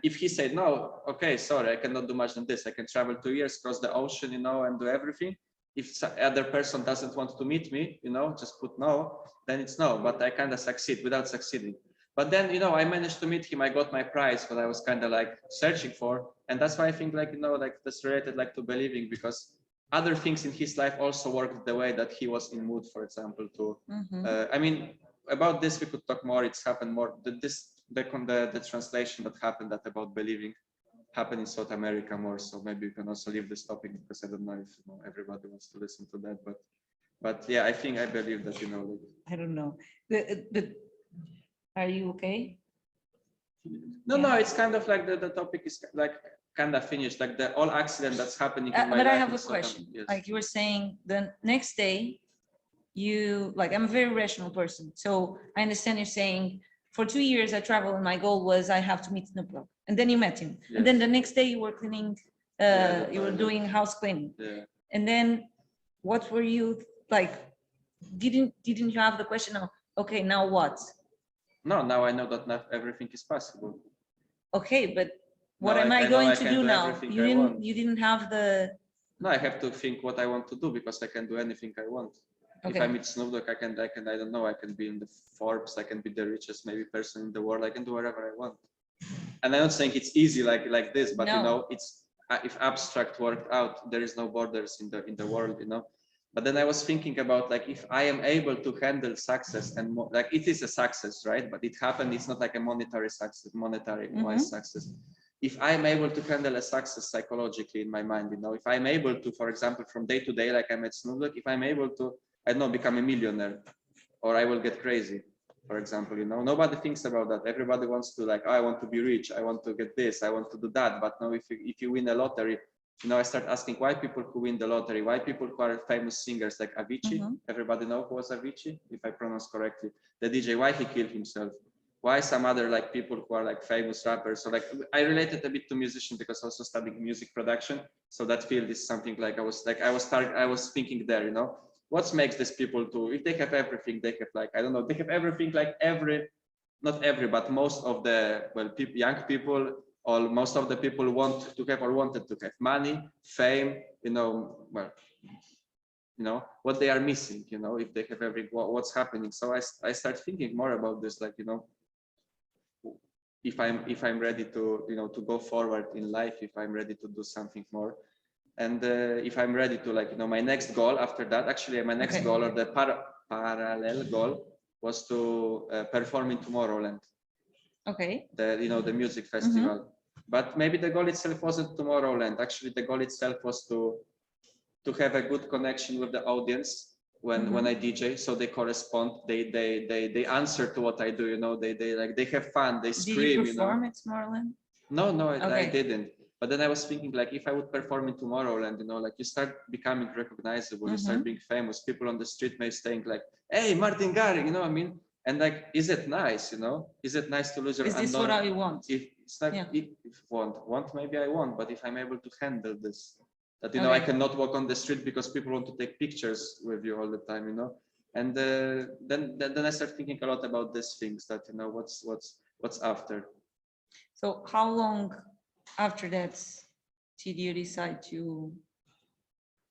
if he said no, okay, sorry, I cannot do much than this. I can travel 2 years, cross the ocean, you know, and do everything. If other person doesn't want to meet me, you know, just put no, then it's no. But I kind of succeed without succeeding. But then, you know, I managed to meet him. I got my prize, what I was kind of like searching for, and that's why I think like, you know, like that's related like to believing, because other things in his life also worked the way that he was in mood, for example. To I mean, about this we could talk more. It's happened more. The translation that happened that about believing happened in South America more. So maybe you can also leave this topic because I don't know if, you know, everybody wants to listen to that. But yeah, I think I believe that, you know. Like, I don't know. Are you okay? no, it's kind of like the topic is like kind of finished. Like the all accident that's happening in my But life. I have in a South question. Yes. Like you were saying, the next day, you like, I'm a very rational person, so I understand you're saying for 2 years I traveled and my goal was I have to meet Snoop Dogg, and then you met him, and then Yes. the next day you were cleaning, Yeah, the you were toilet. doing house cleaning, Yeah. and then what were you like? Didn't you have the question of, okay, now what? No, now I know that not everything is possible. Okay, but what Now am I know going I to can do now? everything You I didn't want. you didn't have the No, I have to think what I want to do because I can do anything I want. If I okay. meet Snoop Dogg, I don't know, I can be in the Forbes, I can be the richest maybe person in the world, I can do whatever I want. And I'm not saying it's easy like this, but you No. know, it's if abstract worked out, there is no borders in the world, you know. But then I was thinking about like if I am able to handle success and like it is a success, right? But it happened. It's not like a monetary success, monetary wise success. If I'm able to handle a success psychologically in my mind, you know, if I'm able to, for example, from day to day, like I'm at Snoop Dogg, if I'm able to, I don't know, become a millionaire, or I will get crazy, for example, you know, nobody thinks about that. Everybody wants to like, oh, I want to be rich, I want to get this, I want to do that. But now if you win a lottery, you know, I start asking why people who win the lottery, why people who are famous singers like Avicii, everybody know who was Avicii, if I pronounce correctly, the DJ, why he killed himself? Why some other like people who are like famous rappers? So like I related a bit to musician because I also studying music production. So that field is something like I was thinking there, you know, what makes these people do? If they have everything, they have like, I don't know, they have everything like not every, but most of the, well, young people, or most of the people want to have or wanted to have money, fame, you know, well, you know, what they are missing, you know, if they have what's happening. So I start thinking more about this, like, you know, if I'm ready to, you know, to go forward in life, if I'm ready to do something more, and if I'm ready to, like, you know, my next goal after that, actually my next goal, or the parallel goal, was to perform in Tomorrowland. Okay. The, you know, the music festival. But maybe the goal itself wasn't Tomorrowland. Actually, the goal itself was to have a good connection with the audience when I DJ, so they correspond, they answer to what I do, you know, they have fun, they scream. Did you perform know. at Tomorrowland? No, I Okay. didn't. But then I was thinking, like, if I would perform in Tomorrowland, you know, like you start becoming recognizable, you start being famous. People on the street may think like, "Hey, Martin Garrix," you know what I mean? And like, is it nice, you know? Is it nice to lose your Is this what I want? If it's like, Yeah. if want, maybe I won't. But if I'm able to handle this, that, you know, I cannot walk on the street because people want to take pictures with you all the time, you know. And then I start thinking a lot about these things, that, you know, what's after. So how long after that did you decide to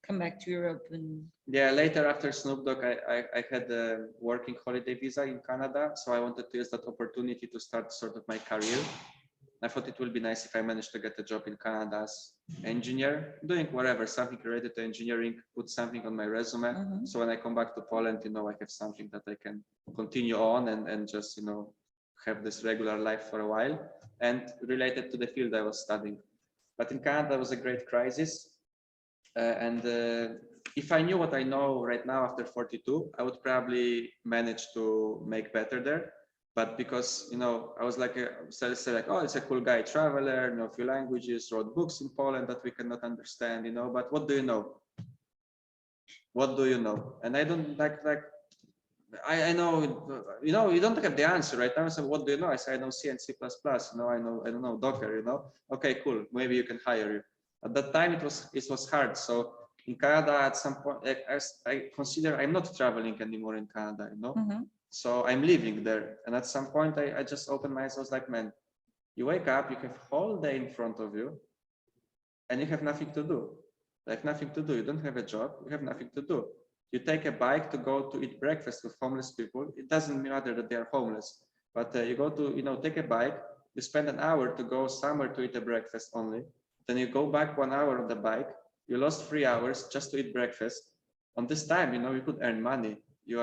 come back to Europe? And yeah, later after Snoop Dogg, I had a working holiday visa in Canada, so I wanted to use that opportunity to start sort of my career. I thought it would be nice if I managed to get a job in Canada as engineer, doing whatever, something related to engineering, put something on my resume. So when I come back to Poland, you know, I have something that I can continue on and just, you know, have this regular life for a while, and related to the field I was studying. But in Canada, it was a great crisis. If I knew what I know right now after 42, I would probably manage to make better there. But because, you know, I was like, say like, oh, it's a cool guy, traveler, know a few languages, wrote books in Poland that we cannot understand, you know, but what do you know? what do you know? And I don't I know, you don't have the answer right now. So what do you know? I say, I know C and C++, I don't know Docker, Okay, cool. Maybe you can hire you. At that time, it was hard. So in Canada, at some point, I consider I'm not traveling anymore in Canada, So I'm living there. And at some point, I just opened my eyes. I was like, man, you wake up, you have whole day in front of you, and you have nothing to do. Like nothing to do. You don't have a job. You have nothing to do. You take a bike to go to eat breakfast with homeless people. It doesn't matter that they are homeless, but you go to, take a bike. You spend an hour to go somewhere to eat a breakfast only. Then you go back 1 hour on the bike. You lost 3 hours just to eat breakfast. On this time, you could earn money. You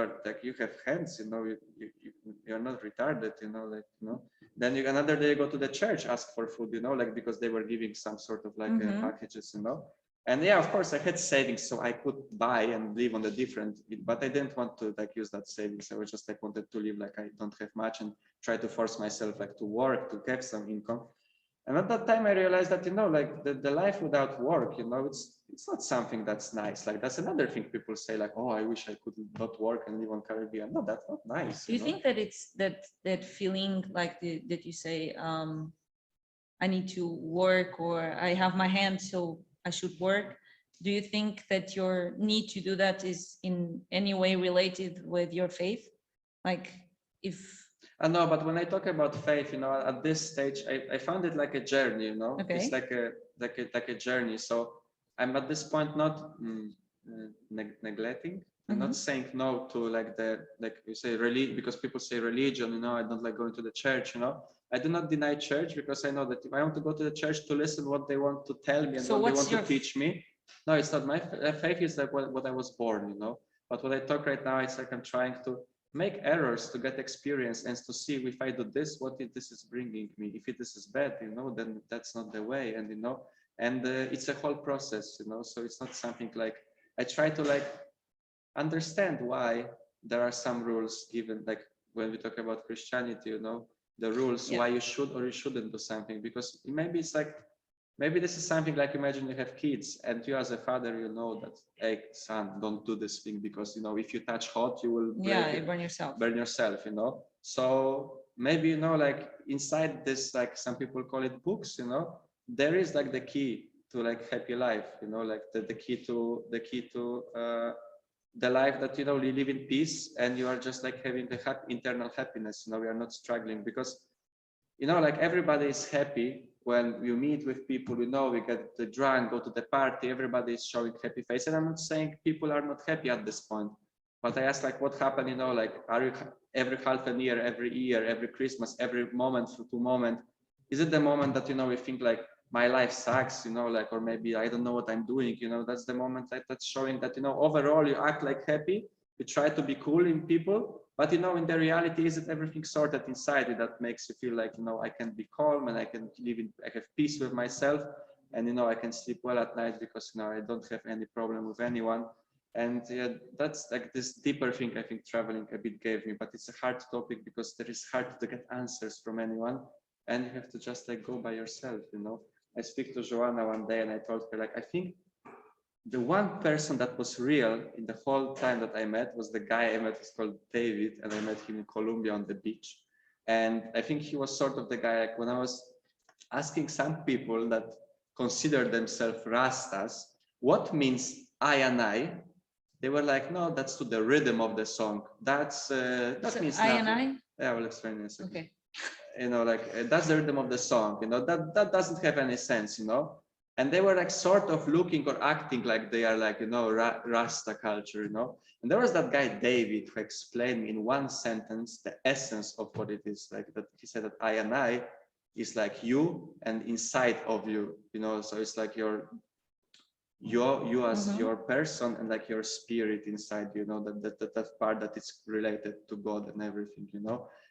have hands. You're not retarded. Then another day you go to the church, ask for food. Because they were giving some sort of packages. And yeah, of course, I had savings, so I could buy and live on the different. But I didn't want to use that savings. I was just wanted to live like I don't have much and try to force myself to work to get some income. And at that time, I realized that the life without work, it's not something that's nice. Like that's another thing people say, like, oh, I wish I could not work and live on Caribbean. No, that's not nice. Do you think that it's that feeling like that you say, I need to work, or I have my hand, so I should work? Do you think that your need to do that is in any way related with your faith? Like if I know, but when I talk about faith, at this stage, I found it like a journey, Okay. It's like a journey. So I'm at this point not neglecting. I'm not saying no to you say religion, because people say religion, I don't like going to the church, I do not deny church, because I know that if I want to go to the church to listen what they want to tell me and So what they what's want to teach me. No, it's not my faith is like what I was born, But what I talk right now, it's like I'm trying to make errors to get experience and to see if I do this, what this is bringing me. If this is bad, then that's not the way. And and it's a whole process, So it's not something like I try to understand why there are some rules given, like when we talk about Christianity, the rules why you should or you shouldn't do something, because maybe it's like maybe this is something like, imagine you have kids and you as a father, that, hey, son, don't do this thing because, if you touch hot, you will you burn yourself. burn yourself, So maybe, like inside this, like some people call it books, there is like the key to happy life, like the key to the life that, you live in peace and you are just having the internal happiness, we are not struggling because everybody is happy when you meet with people, we get the drunk, go to the party, everybody is showing happy face. And I'm not saying people are not happy at this point, but I ask what happened, are you every half a year, every Christmas, every moment to moment, is it the moment that, we think my life sucks, or maybe I don't know what I'm doing, that's the moment that's showing that, overall you act happy, you try to be cool in people, but in the reality, is it everything sorted inside you that makes you feel like, I can be calm and I can I have peace with myself, and I can sleep well at night because I don't have any problem with anyone. And yeah, that's this deeper thing I think traveling a bit gave me, but it's a hard topic because there is hard to get answers from anyone, and you have to just go by yourself. I speak to Joanna one day and I told her I think the one person that was real in the whole time that I met was the guy I met. He's called David, and I met him in Colombia on the beach. And I think he was sort of the guy when I was asking some people that consider themselves Rastas, what means I and I? They were like, no, that's to the rhythm of the song. That means I nothing. and I? Yeah, I will explain in a second. Okay. That's the rhythm of the song. That doesn't have any sense. And they were sort of looking or acting like they are Rasta culture. And there was that guy David who explained in one sentence the essence of what it is. That he said that I and I is like you and inside of you. So it's like you as your person and your spirit inside you, that part that is related to God and everything,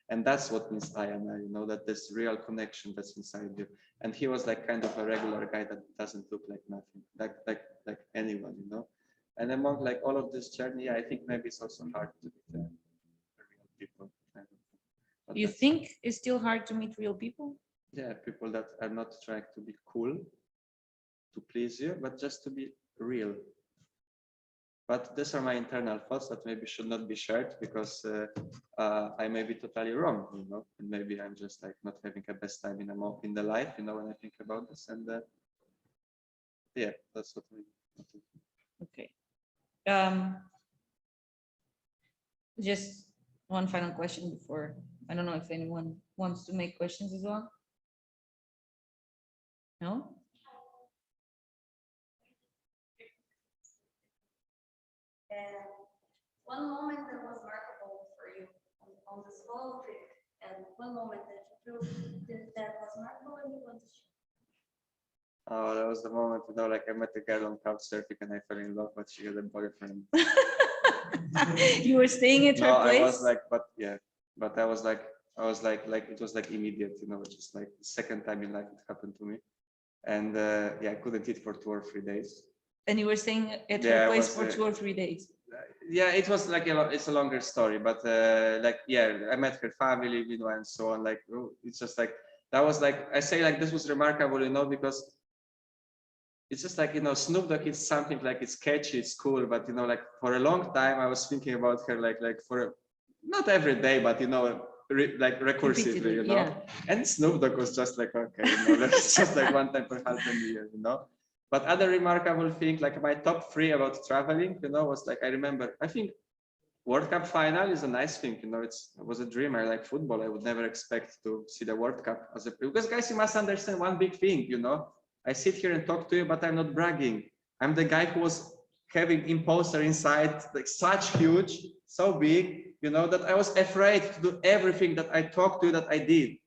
and that's what means I and I, that this real connection that's inside you. And he was kind of a regular guy that doesn't look like nothing, like anyone, and among all of this journey, I think maybe it's also hard to meet the real people. Do you think it's still hard to meet real people? Yeah, people that are not trying to be cool to please you, but just to be real. But these are my internal thoughts that maybe should not be shared because I may be totally wrong, you know, and maybe I'm just like not having a best time in the life, you know, when I think about this. And yeah, that's what I think. Okay. Just one final question before, I don't know if anyone wants to make questions as well. No? One moment that was remarkable for you on this whole trip, and one moment that you feel that was remarkable and you want to share. Oh, that was the moment, you know, like I met a girl on couch surfing and I fell in love, but she had a boyfriend. You were staying at her No, place? I was like, but yeah, but I was like, it was like immediate, you know, just like the second time in life it happened to me. And yeah, I couldn't eat for 2 or 3 days. And you were staying at Yeah, her I place was, for 2 or 3 days? Yeah, it was like it's a longer story, but like yeah, I met her family, you know, and so on. Like it's just like that was like I say like this was remarkable, you know, because it's just like, you know, Snoop Dogg is something like it's catchy, it's cool, but you know, like for a long time I was thinking about her like for not every day, but you know, like recursively, you know. Yeah. And Snoop Dogg was just like, okay, you know, that's just like one time per half a year, you know. But other remarkable thing, like my top 3 about traveling, you know, was like I remember, I think World Cup final is a nice thing, you know. It was a dream. I like football. I would never expect to see the World Cup as a because guys, you must understand one big thing, you know. I sit here and talk to you, but I'm not bragging. I'm the guy who was having imposter inside, like such huge, so big, you know, that I was afraid to do everything that I talked to you that I did.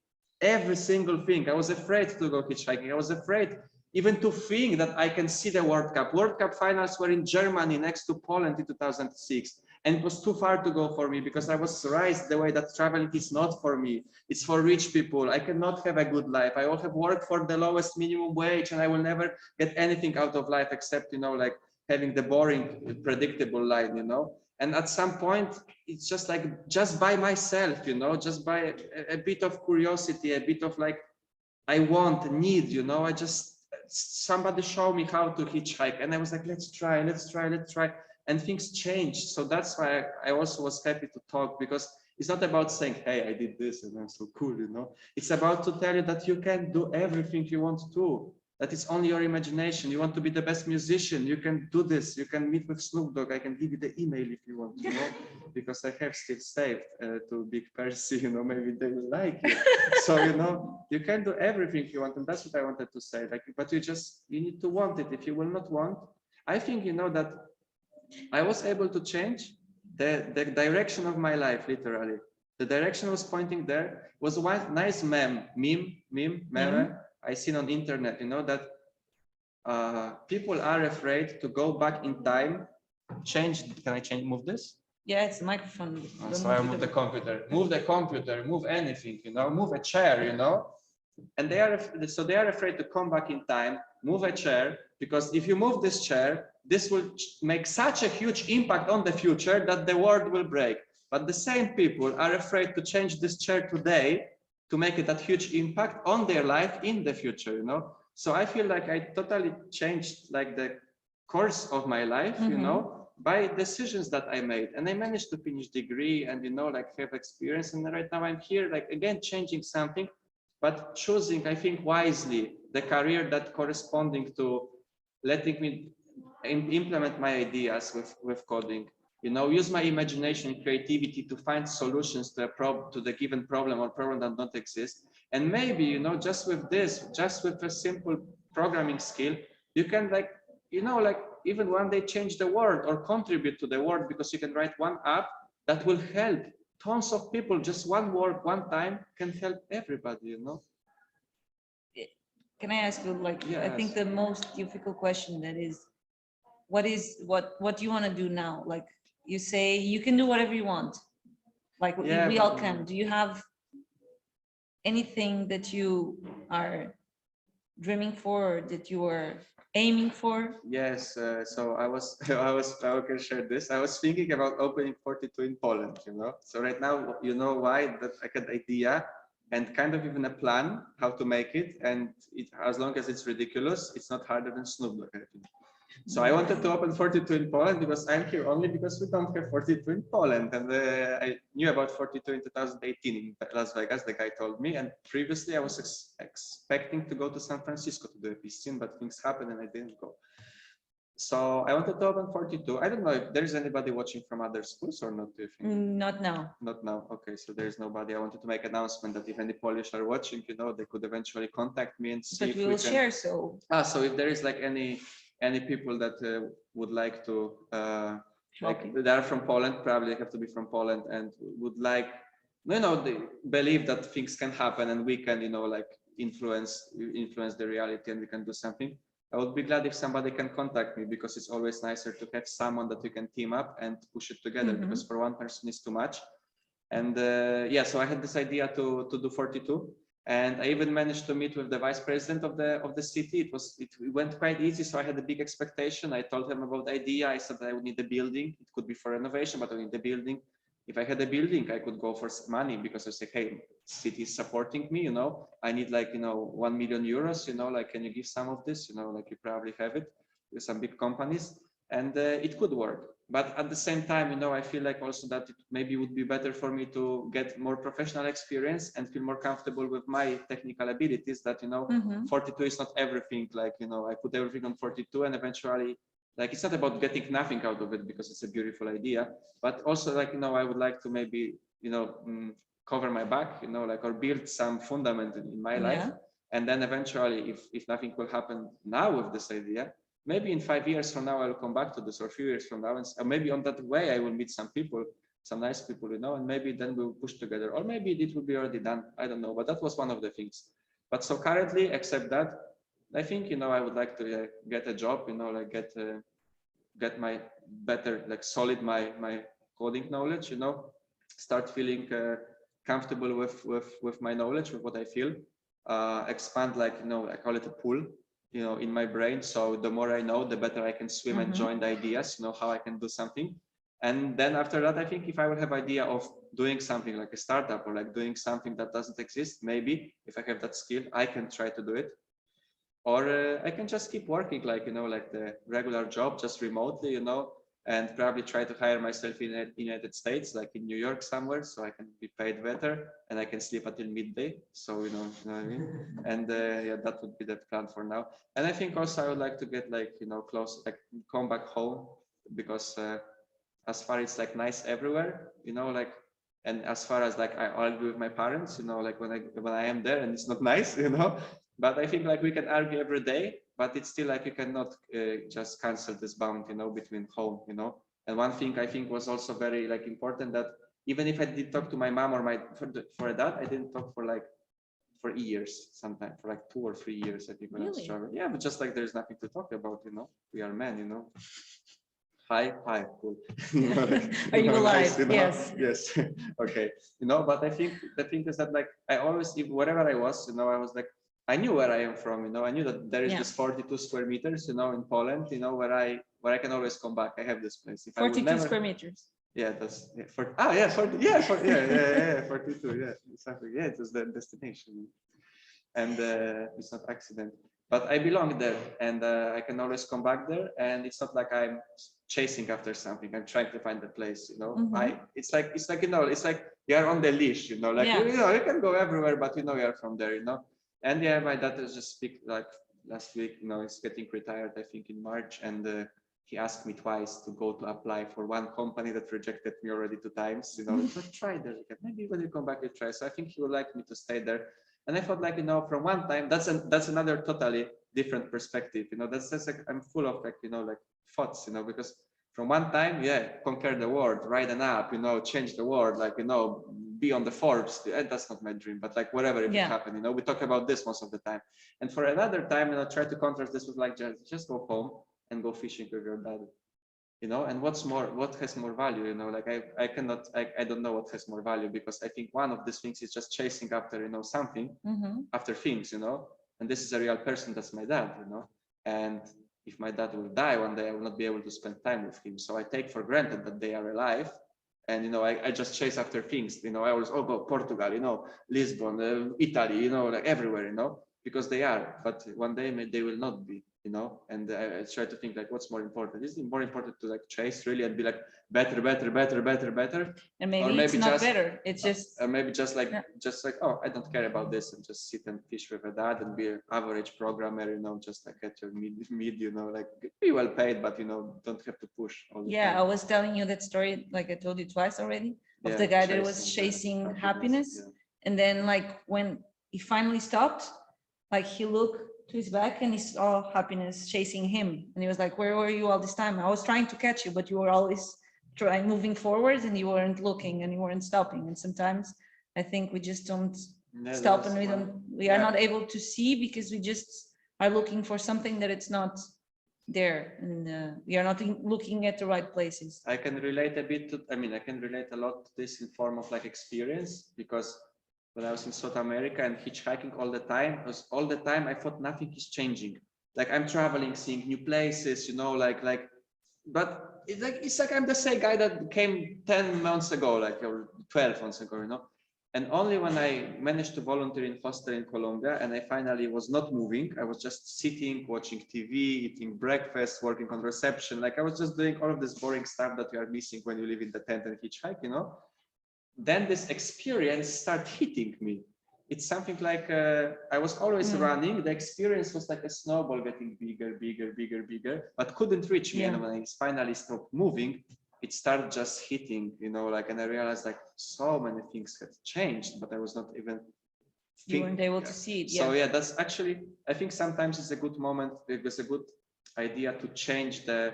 Every single thing. I was afraid to go hitchhiking. I was afraid even to think that I can see the World Cup. World Cup finals were in Germany next to Poland in 2006. And it was too far to go for me because I was raised the way that traveling is not for me. It's for rich people. I cannot have a good life. I will have worked for the lowest minimum wage and I will never get anything out of life except, you know, like having the boring, predictable life, you know. And at some point, it's just like, just by myself, you know, just by a bit of curiosity, a bit of like, I want, need, you know, I just, somebody showed me how to hitchhike and I was like, let's try. And things changed. So that's why I also was happy to talk because it's not about saying, hey, I did this and I'm so cool, you know. It's about to tell you that you can do everything you want to, that it's only your imagination. You want to be the best musician, you can do this. You can meet with Snoop Dogg. I can give you the email if you want, you know, because I have still saved to Big Percy, you know, maybe they will like it. So, you know, you can do everything you want. And that's what I wanted to say. Like, but you need to want it. If you will not want, I think, you know, that I was able to change the direction of my life, literally. The direction was pointing there. Was one nice meme I seen on internet, you know, that people are afraid to go back in time, move this? Yeah, it's a microphone. So I move the computer, move anything, you know, move a chair, you know. And they are afraid to come back in time, move a chair, because if you move this chair, this will make such a huge impact on the future that the world will break. But the same people are afraid to change this chair today to make it that huge impact on their life in the future, you know. So I feel like I totally changed like the course of my life, you know, by decisions that I made. And I managed to finish degree and, you know, like have experience. And right now I'm here, like again, changing something, but choosing, I think, wisely the career that corresponding to letting me implement my ideas with coding, you know, use my imagination and creativity to find solutions to the given problem or problem that don't exist. And maybe, you know, just with a simple programming skill, you can like, you know, like even one day change the world or contribute to the world because you can write one app that will help tons of people. Just one word, one time can help everybody, you know. Can I ask you, like, Yes. I think the most difficult question that is, what do you want to do now? Like you say, you can do whatever you want. Like we all can. Do you have anything that you are dreaming for or that you are aiming for? Yes, so I can share this. I was thinking about opening 42 in Poland, you know. So right now, you know why, that I had idea and kind of even a plan how to make it. And as long as it's ridiculous, it's not harder than Snoop Dogg, I think. So I wanted to open 42 in Poland because I'm here only because we don't have 42 in Poland. And I knew about 42 in 2018 in Las Vegas, the guy told me. And previously I was expecting to go to San Francisco to do a piscine, but things happened and I didn't go. So I wanted to open 42. I don't know if there's anybody watching from other schools or not, do you think? Not now. Not now. Okay, so there's nobody. I wanted to make an announcement that if any Polish are watching, you know, they could eventually contact me and see But if we we will can... share, so. So if there is like any people that would like to like they are from Poland, probably have to be from Poland, and would like, you know, they believe that things can happen and we can, you know, like influence the reality and we can do something. I would be glad if somebody can contact me, because it's always nicer to have someone that you can team up and push it together, because for one person it's too much. And yeah, so I had this idea to do 42. And I even managed to meet with the vice president of the city. It went quite easy. So I had a big expectation. I told him about the idea. I said that I would need a building. It could be for renovation, but I need the building. If I had a building, I could go for money, because I say, hey, city is supporting me, you know, I need like, you know, 1 million euros, you know, like, can you give some of this, you know, like you probably have it with some big companies, and it could work. But at the same time, you know, I feel like also that it maybe would be better for me to get more professional experience and feel more comfortable with my technical abilities, that, you know, 42 is not everything. Like, you know, I put everything on 42 and eventually, like, it's not about getting nothing out of it, because it's a beautiful idea, but also like, you know, I would like to maybe, you know, cover my back, you know, like, or build some fundament in my life. And then eventually, if nothing will happen now with this idea, maybe in 5 years from now, I'll come back to this, or a few years from now, and maybe on that way, I will meet some people, some nice people, you know, and maybe then we'll push together, or maybe it will be already done. I don't know, but that was one of the things. But so currently, except that, I think, you know, I would like to get a job, you know, like get my better, like solid my coding knowledge, you know, start feeling comfortable with my knowledge, with what I feel, expand, like, you know, I call it a pool, you know, in my brain. So the more I know, the better I can swim and join the ideas, you know, how I can do something. And then after that, I think if I would have idea of doing something like a startup, or like doing something that doesn't exist, maybe if I have that skill, I can try to do it. Or I can just keep working, like, you know, like the regular job, just remotely, you know, and probably try to hire myself in the United States, like in New York somewhere, so I can be paid better and I can sleep until midday. So, you know what I mean? And yeah, that would be the plan for now. And I think also I would like to get, like, you know, close, like come back home, because as far it's like nice everywhere, you know, like, and as far as like I argue with my parents, you know, like when I am there and it's not nice, you know, but I think like we can argue every day, but it's still like you cannot just cancel this bound, you know, between home, you know. And one thing I think was also very like important, that even if I did talk to my mom or for that, I didn't talk for years, sometimes for like 2 or 3 years, I think, when I was traveling. Yeah, but just like there's nothing to talk about, you know, we are men, you know. Hi, cool. Are you alive? Nice, you know? Yes. Yes. Okay. You know, but I think the thing is that, like, I always, wherever I was, you know, I was like, I knew where I am from, you know, I knew that there is this 42 square meters, you know, in Poland, you know, where I can always come back. I have this place. If 42 square meters. Yeah, that's 42, yeah, exactly. Yeah, it was the destination. And it's not accident. But I belong there, and I can always come back there. And it's not like I'm chasing after something. I'm trying to find the place, you know. It's like you know, it's like you're on the leash, you know, like you know, you can go everywhere, but you know you're from there, you know. And yeah, my dad has just speak like last week, you know, he's getting retired, I think in March, and he asked me twice to go to apply for one company that rejected me already 2 times, you know. But try there again. Maybe when you come back, you try. So I think he would like me to stay there. And I thought, like, you know, from one time, that's another totally different perspective, you know. That's like, I'm full of, like, you know, like thoughts, you know, because from one time, yeah, conquer the world, write an app, you know, change the world, like, you know, be on the Forbes. That's not my dream, but like whatever, if it happen, you know, we talk about this most of the time. And for another time, you know, try to contrast this with like, just go home and go fishing with your dad. You know, and what has more value, you know, like I don't know what has more value, because I think one of these things is just chasing after, you know, something, after things, you know, and this is a real person, that's my dad, you know, and if my dad will die one day, I will not be able to spend time with him. So I take for granted that they are alive, and, you know, I just chase after things, you know. I always, go Portugal, you know, Lisbon, Italy, you know, like everywhere, you know, because they are, but one day they will not be. you know, and I try to think like, what's more important? Is it more important to like chase really and be like better, And or maybe it's not just better. It's just, maybe just like Yeah. oh, I don't care about this, and just sit and fish with a dad and be an average programmer, you know, just like get your mid, you know, like be well paid, but you know, don't have to push all the yeah, I time. was telling you that story, like I told you twice already, of Yeah, the guy that was the chasing happiness. yeah. And then like when he finally stopped, like he looked to his back and he saw happiness chasing him. And he was like, where were you all this time? I was trying to catch you, but you were always trying moving forward and you weren't looking and you weren't stopping. And sometimes I think we just don't Yeah, stop that's and one. we are Yeah. not able to see because we just are looking for something that it's not there, and we are not looking at the right places. I can relate a bit to, I mean, I can relate a lot to this in form of like experience, because when I was in South America and hitchhiking all the time, because all the time I thought nothing is changing. Like I'm traveling, seeing new places, you know, but it's like I'm the same guy that came 10 months ago, like, or 12 months ago, you know. And only when I managed to volunteer in hostel in Colombia and I finally was not moving, I was just sitting, watching TV, eating breakfast, working on reception. Like I was just doing all of this boring stuff that you are missing when you live in the tent and hitchhike, you know. Then this experience started hitting me. It's something like I was always running. The experience was like a snowball getting bigger, but couldn't reach me. Yeah. And when I finally stopped moving, it started just hitting, you know, like, and I realized like so many things had changed, but I was not even You weren't able to see it. So yeah, that's actually, I think sometimes it's a good moment. It was a good idea to change the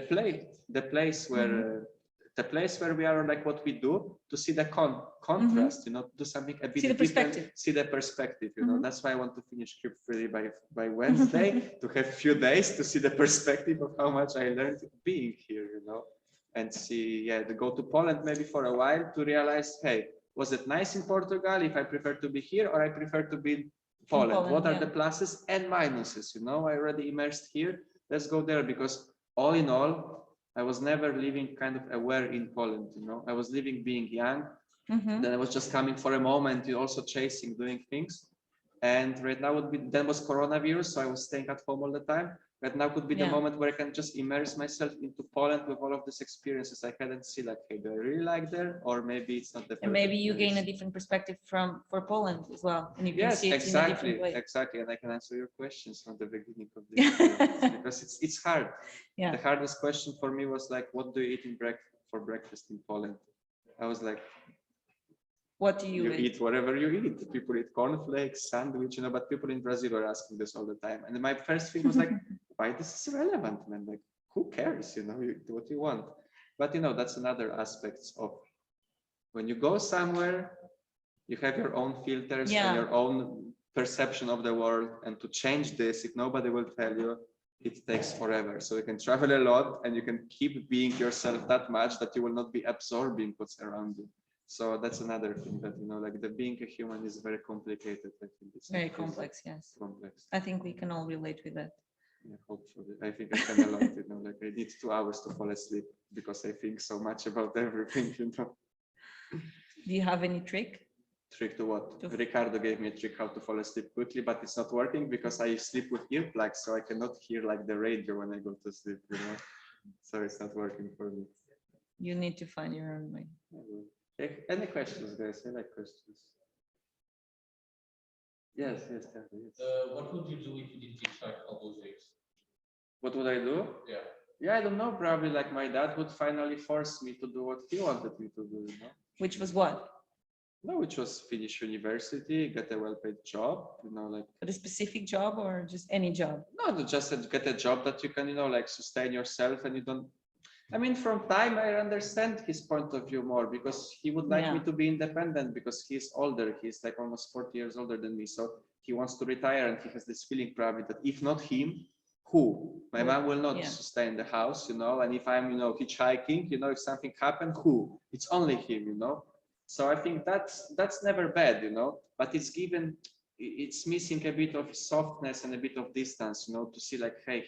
place where the place where we are, like what we do, to see the contrast, you know, do something a bit See the different, perspective. see the perspective, you know. That's why I want to finish Cube Free by Wednesday, to have a few days to see the perspective of how much I learned being here, you know, and see, yeah, to go to Poland maybe for a while to realize, hey, was it nice in Portugal if I prefer to be here or I prefer to be in Poland? What are the pluses and minuses? You know, I already immersed here. Let's go there, because all in all, I was never living kind of aware in Poland. You know, I was living being young. Then I was just coming for a moment, also chasing, doing things. And right now would be, then was coronavirus, so I was staying at home all the time. But now could be the moment where I can just immerse myself into Poland with all of these experiences I hadn't see, like, hey, do I really like there? Or maybe it's not the And maybe you place. gain a different perspective for Poland as well. And you can Yes, see it exactly, in a different way. exactly. And I can answer your questions from the beginning of this because it's hard. Yeah. The hardest question for me was like, what do you eat for breakfast in Poland? I was like, what do you eat? eat whatever you eat. People eat cornflakes, sandwich, you know, but people in Brazil are asking this all the time. And my first thing was like, why this is relevant, man? Like, who cares? You know, you do what you want. But you know, that's another aspect of when you go somewhere, you have your own filters and your own perception of the world. And to change this, if nobody will tell you, it takes forever. So you can travel a lot and you can keep being yourself that much that you will not be absorbing what's around you. So that's another thing that, you know, like the being a human is very complicated. I think it's very complex, yes. Complex. I think we can all relate with that. Yeah, hopefully. I think I can a lot, you know, like I need 2 hours to fall asleep because I think so much about everything, you know. Do you have any trick? Trick to what? Ricardo gave me a trick how to fall asleep quickly, but it's not working because I sleep with earplugs, so I cannot hear like the radio when I go to sleep, you know. So it's not working for me. You need to find your own way. Any questions, guys? I like questions. Yes, yes, yes. What would you do if you didn't hitchhike all those days? What would I do? Yeah. Yeah, I don't know. Probably like my dad would finally force me to do what he wanted me to do, you know. Which was what? No, which was finish university, get a well-paid job, you know, like. But a specific job or just any job? No, just get a job that you can, you know, like sustain yourself and you don't. I mean, from time I understand his point of view more because he would like me to be independent because he's older. He's like almost 40 years older than me. So he wants to retire and he has this feeling probably that if not him, who? My mom will not sustain the house, you know, and if I'm, you know, hitchhiking, you know, if something happened, who? It's only him, you know. So I think that's never bad, you know, but it's missing a bit of softness and a bit of distance, you know, to see like, hey,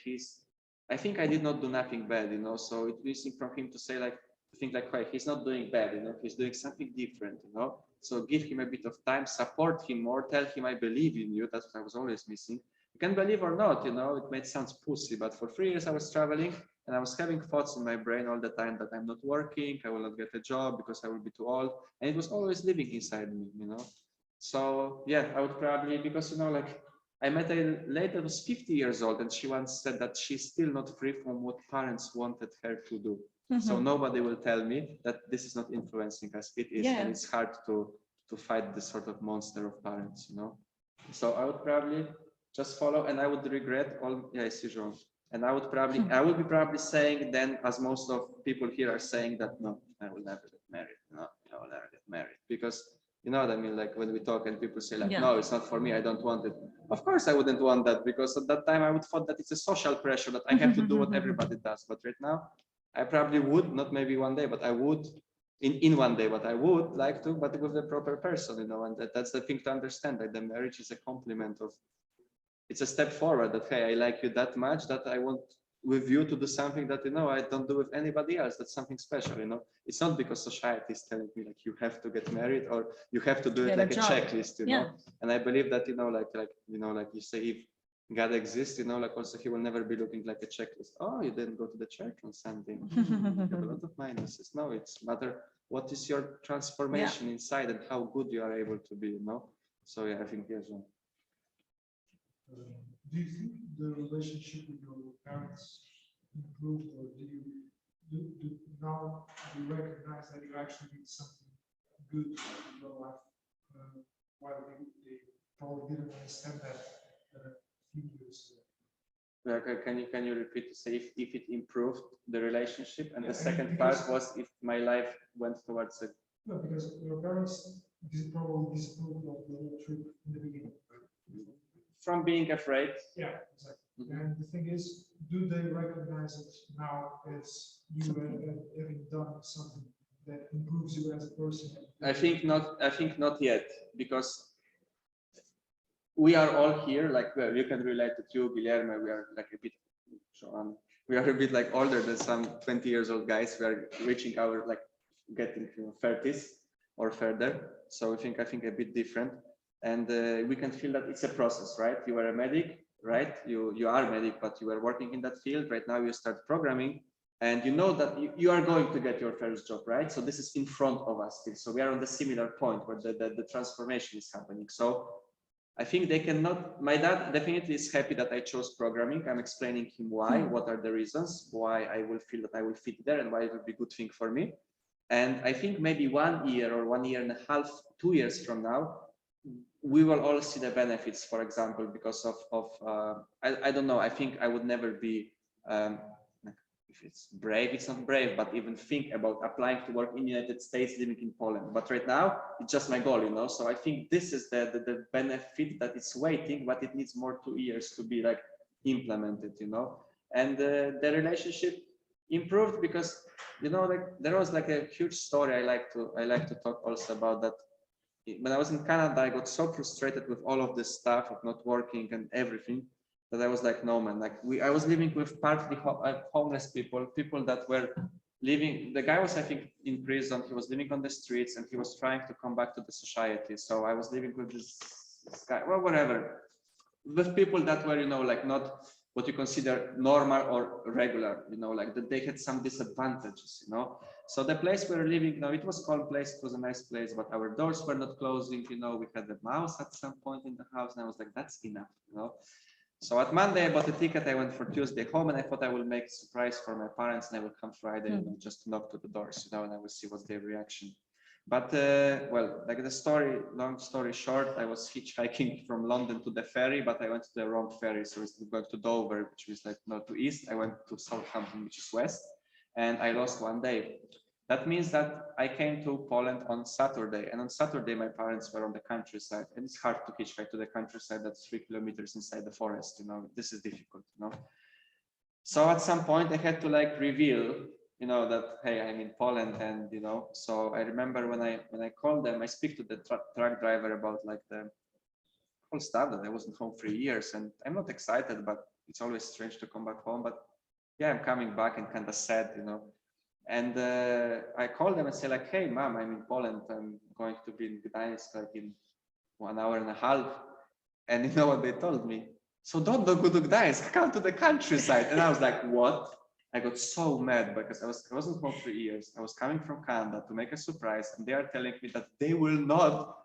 I think I did not do nothing bad, you know, so it's missing from him to say like, to think like, hey, he's not doing bad, you know, he's doing something different, you know, so give him a bit of time, support him more, tell him I believe in you, that's what I was always missing, You can believe or not, it may sound pussy, but for 3 years I was traveling and I was having thoughts in my brain all the time that I'm not working, I will not get a job because I will be too old. And it was always living inside me, So yeah, I would probably, because, I met a lady that was 50 years old and she once said that she's still not free from what parents wanted her to do. So nobody will tell me that this is not influencing us. It is, and it's hard to fight this sort of monster of parents, So I would probably just follow, and I would regret all. Yeah, it's usual. And I would be probably saying then, as most of people here are saying, that no, I will never get married. No, I will never get married, because you know what I mean. Like when we talk and people say like, no, it's not for me. I don't want it. Of course, I wouldn't want that, because at that time I would thought that it's a social pressure that I have to do what everybody does. But right now, I probably would, not maybe one day, but I would in one day, but I would like to, but with the proper person, and that's the thing to understand, that the marriage is a complement of, it's a step forward, that, hey, I like you that much that I want with you to do something that, I don't do with anybody else. That's something special, It's not because society is telling me like, you have to get married or you have to do it like a checklist, And I believe that, like you say, if God exists, like also he will never be looking like a checklist. Oh, you didn't go to the church on Sunday. You have a lot of minuses. No, it's matter what is your transformation inside and how good you are able to be, So yeah, I think yes. Do you think the relationship with your parents improved, or now you recognize that you actually did something good in your life, while they probably didn't understand that a few years ago? Can you repeat to say if it improved the relationship, and the second part was if my life went towards it? No, because your parents probably disapproved of the whole trip in the beginning. From being afraid. Yeah, exactly. And the thing is, do they recognize it now as you having done something that improves you as a person? I think not yet, because we are all here, like, well, you can relate to you, Guillermo, we are like a bit, we are a bit like older than some 20 years old guys. We are reaching our, like, getting to 30s or further. So I think a bit different. And we can feel that it's a process, right? You are a medic, right? You are a medic, but you are working in that field. Right now you start programming, and you know that you are going to get your first job, right? So this is in front of us still. So we are on the similar point where the transformation is happening. So I think they cannot, my dad definitely is happy that I chose programming. I'm explaining him why, what are the reasons, why I will feel that I will fit there, and why it would be a good thing for me. And I think maybe 1 year or 1.5 years, 2 years from now, we will all see the benefits, for example, because of I don't know, I think I would never be, if it's brave, it's not brave, but even think about applying to work in the United States, living in Poland. But right now, it's just my goal, So I think this is the benefit that is waiting, but it needs more 2 years to be like implemented, And the relationship improved because, like there was like a huge story I like to talk also about that. When I was in Canada, I got so frustrated with all of this stuff of not working and everything that I was like, no, man, like I was living with partly homeless people that were living, the guy was, I think, in prison, he was living on the streets and he was trying to come back to the society. So I was living with this guy, well, whatever, with people that were, like not what you consider normal or regular, like that they had some disadvantages, So the place we were living, it was a calm place, it was a nice place, but our doors were not closing, we had a mouse at some point in the house, and I was like, that's enough, So at Monday, I bought a ticket, I went for Tuesday home, and I thought I will make a surprise for my parents, and I will come Friday, just to knock to the doors, and I will see what's their reaction. But, well, like long story short, I was hitchhiking from London to the ferry, but I went to the wrong ferry. So instead of going to Dover, which is like north to east, I went to Southampton, which is west, and I lost 1 day. That means that I came to Poland on Saturday, and on Saturday, my parents were on the countryside, and it's hard to hitchhike to the countryside. That's 3 kilometers inside the forest, this is difficult, So at some point I had to like reveal, that, hey, I'm in Poland, and, so I remember when I called them, I speak to the truck driver about like the whole stuff that I wasn't home for years, and I'm not excited, but it's always strange to come back home. But yeah, I'm coming back and kind of sad, And I called them and say like, hey, mom, I'm in Poland. I'm going to be in Gdańsk like in 1.5 hours. And you know what they told me? So don't go to Gdańsk, come to the countryside. And I was like, what? I got so mad because I wasn't home for years. I was coming from Canada to make a surprise, and they are telling me that they will not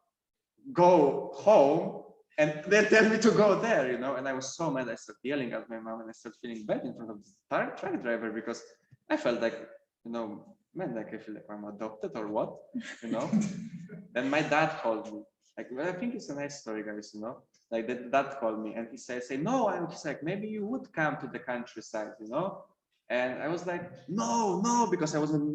go home, and they tell me to go there, you know. And I was so mad. I started yelling at my mom, and I started feeling bad in front of the truck driver because I felt like, you know, man, like I feel like I'm adopted or what, you know. Then my dad called me. Like, well, I think it's a nice story, guys, you know. Like that dad called me and he said, no, he's like, maybe you would come to the countryside, you know. And I was like, no, because I was in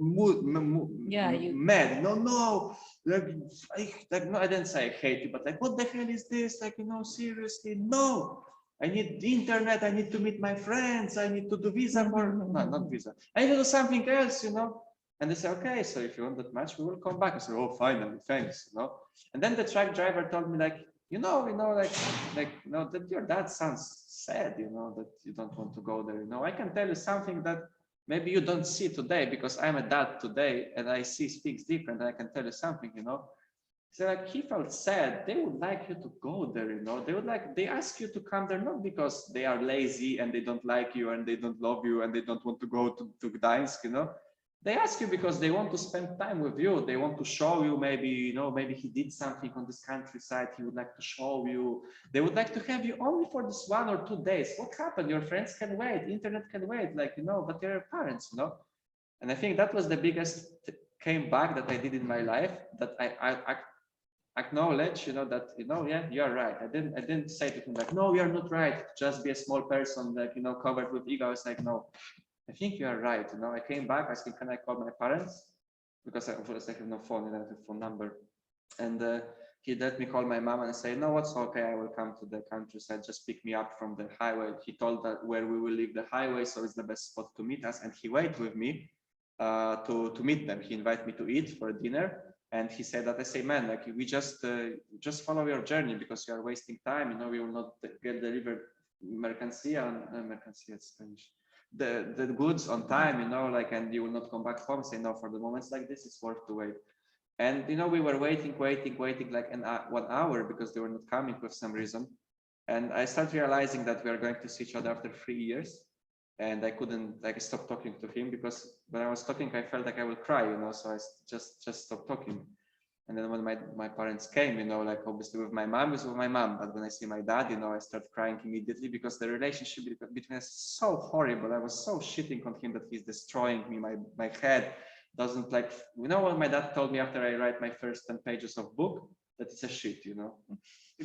mad. No, like, no, I didn't say I hate you, but like, what the hell is this? Like, you know, seriously, no. I need the internet. I need to meet my friends. I need to do visa for, no, not visa. I need to do something else, you know. And they say, okay, so if you want that much, we will come back. I said, oh, finally, thanks, you know. And then the truck driver told me, like, you know, that your dad sounds sad, you know, that you don't want to go there. You know, I can tell you something that maybe you don't see today because I'm a dad today and I see things different. And I can tell you something, you know. So like he felt sad. They would like you to go there, you know. They ask you to come there not because they are lazy and they don't like you and they don't love you and they don't want to go to Gdańsk, you know. They ask you because they want to spend time with you. They want to show you maybe, you know, maybe he did something on this countryside. He would like to show you. They would like to have you only for this 1 or 2 days. What happened? Your friends can wait. Internet can wait. Like, you know, but they're parents, you know. And I think that was the biggest came back that I did in my life, that I acknowledge, you know, that, you know, yeah, you're right. I didn't say to him like, no, you're not right. Just be a small person, like, you know, covered with ego. I was like, no. I think you are right. You know, I came back asking, can I call my parents? Because I was like, no phone, and I have a phone number. And he let me call my mom and say, no, it's okay. I will come to the countryside. Just pick me up from the highway. He told that where we will leave the highway, so it's the best spot to meet us. And he waited with me to meet them. He invited me to eat for dinner. And he said that I say, man, like we just follow your journey because you are wasting time. You know, we will not get delivered mercancía it's Spanish. The goods on time, you know, like, and you will not come back home. Say no, for the moments like this, it's worth to wait. And you know, we were waiting like 1 hour because they were not coming for some reason. And I started realizing that we are going to see each other after 3 years. And I couldn't like stop talking to him because when I was talking, I felt like I will cry, you know. So I just stopped talking. And then when my parents came, you know, like obviously with my mom is with my mom, but when I see my dad, you know, I start crying immediately because the relationship between us is so horrible. I was so shitting on him that he's destroying me. My head doesn't like, you know, what my dad told me after I write my first 10 pages of book, that it's a shit, you know,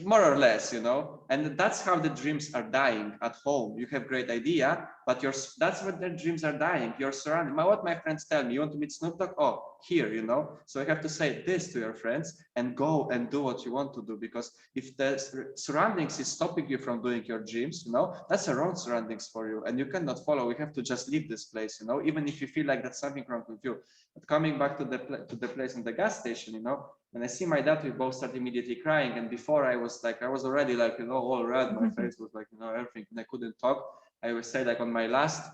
more or less, you know. And that's how the dreams are dying at home. You have great idea, but that's what their dreams are dying. You're surrounded. What my friends tell me, you want to meet Snoop Dogg? Oh, here, you know. So you have to say this to your friends and go and do what you want to do, because if the surroundings is stopping you from doing your dreams, you know, that's the wrong surroundings for you, and you cannot follow. You have to just leave this place, you know, even if you feel like that's something wrong with you. But coming back to the place in the gas station, you know, when I see my dad, we both start immediately crying. And before I was already like, you know, all red. My face was like, you know, everything. And I couldn't talk. I would say like on my last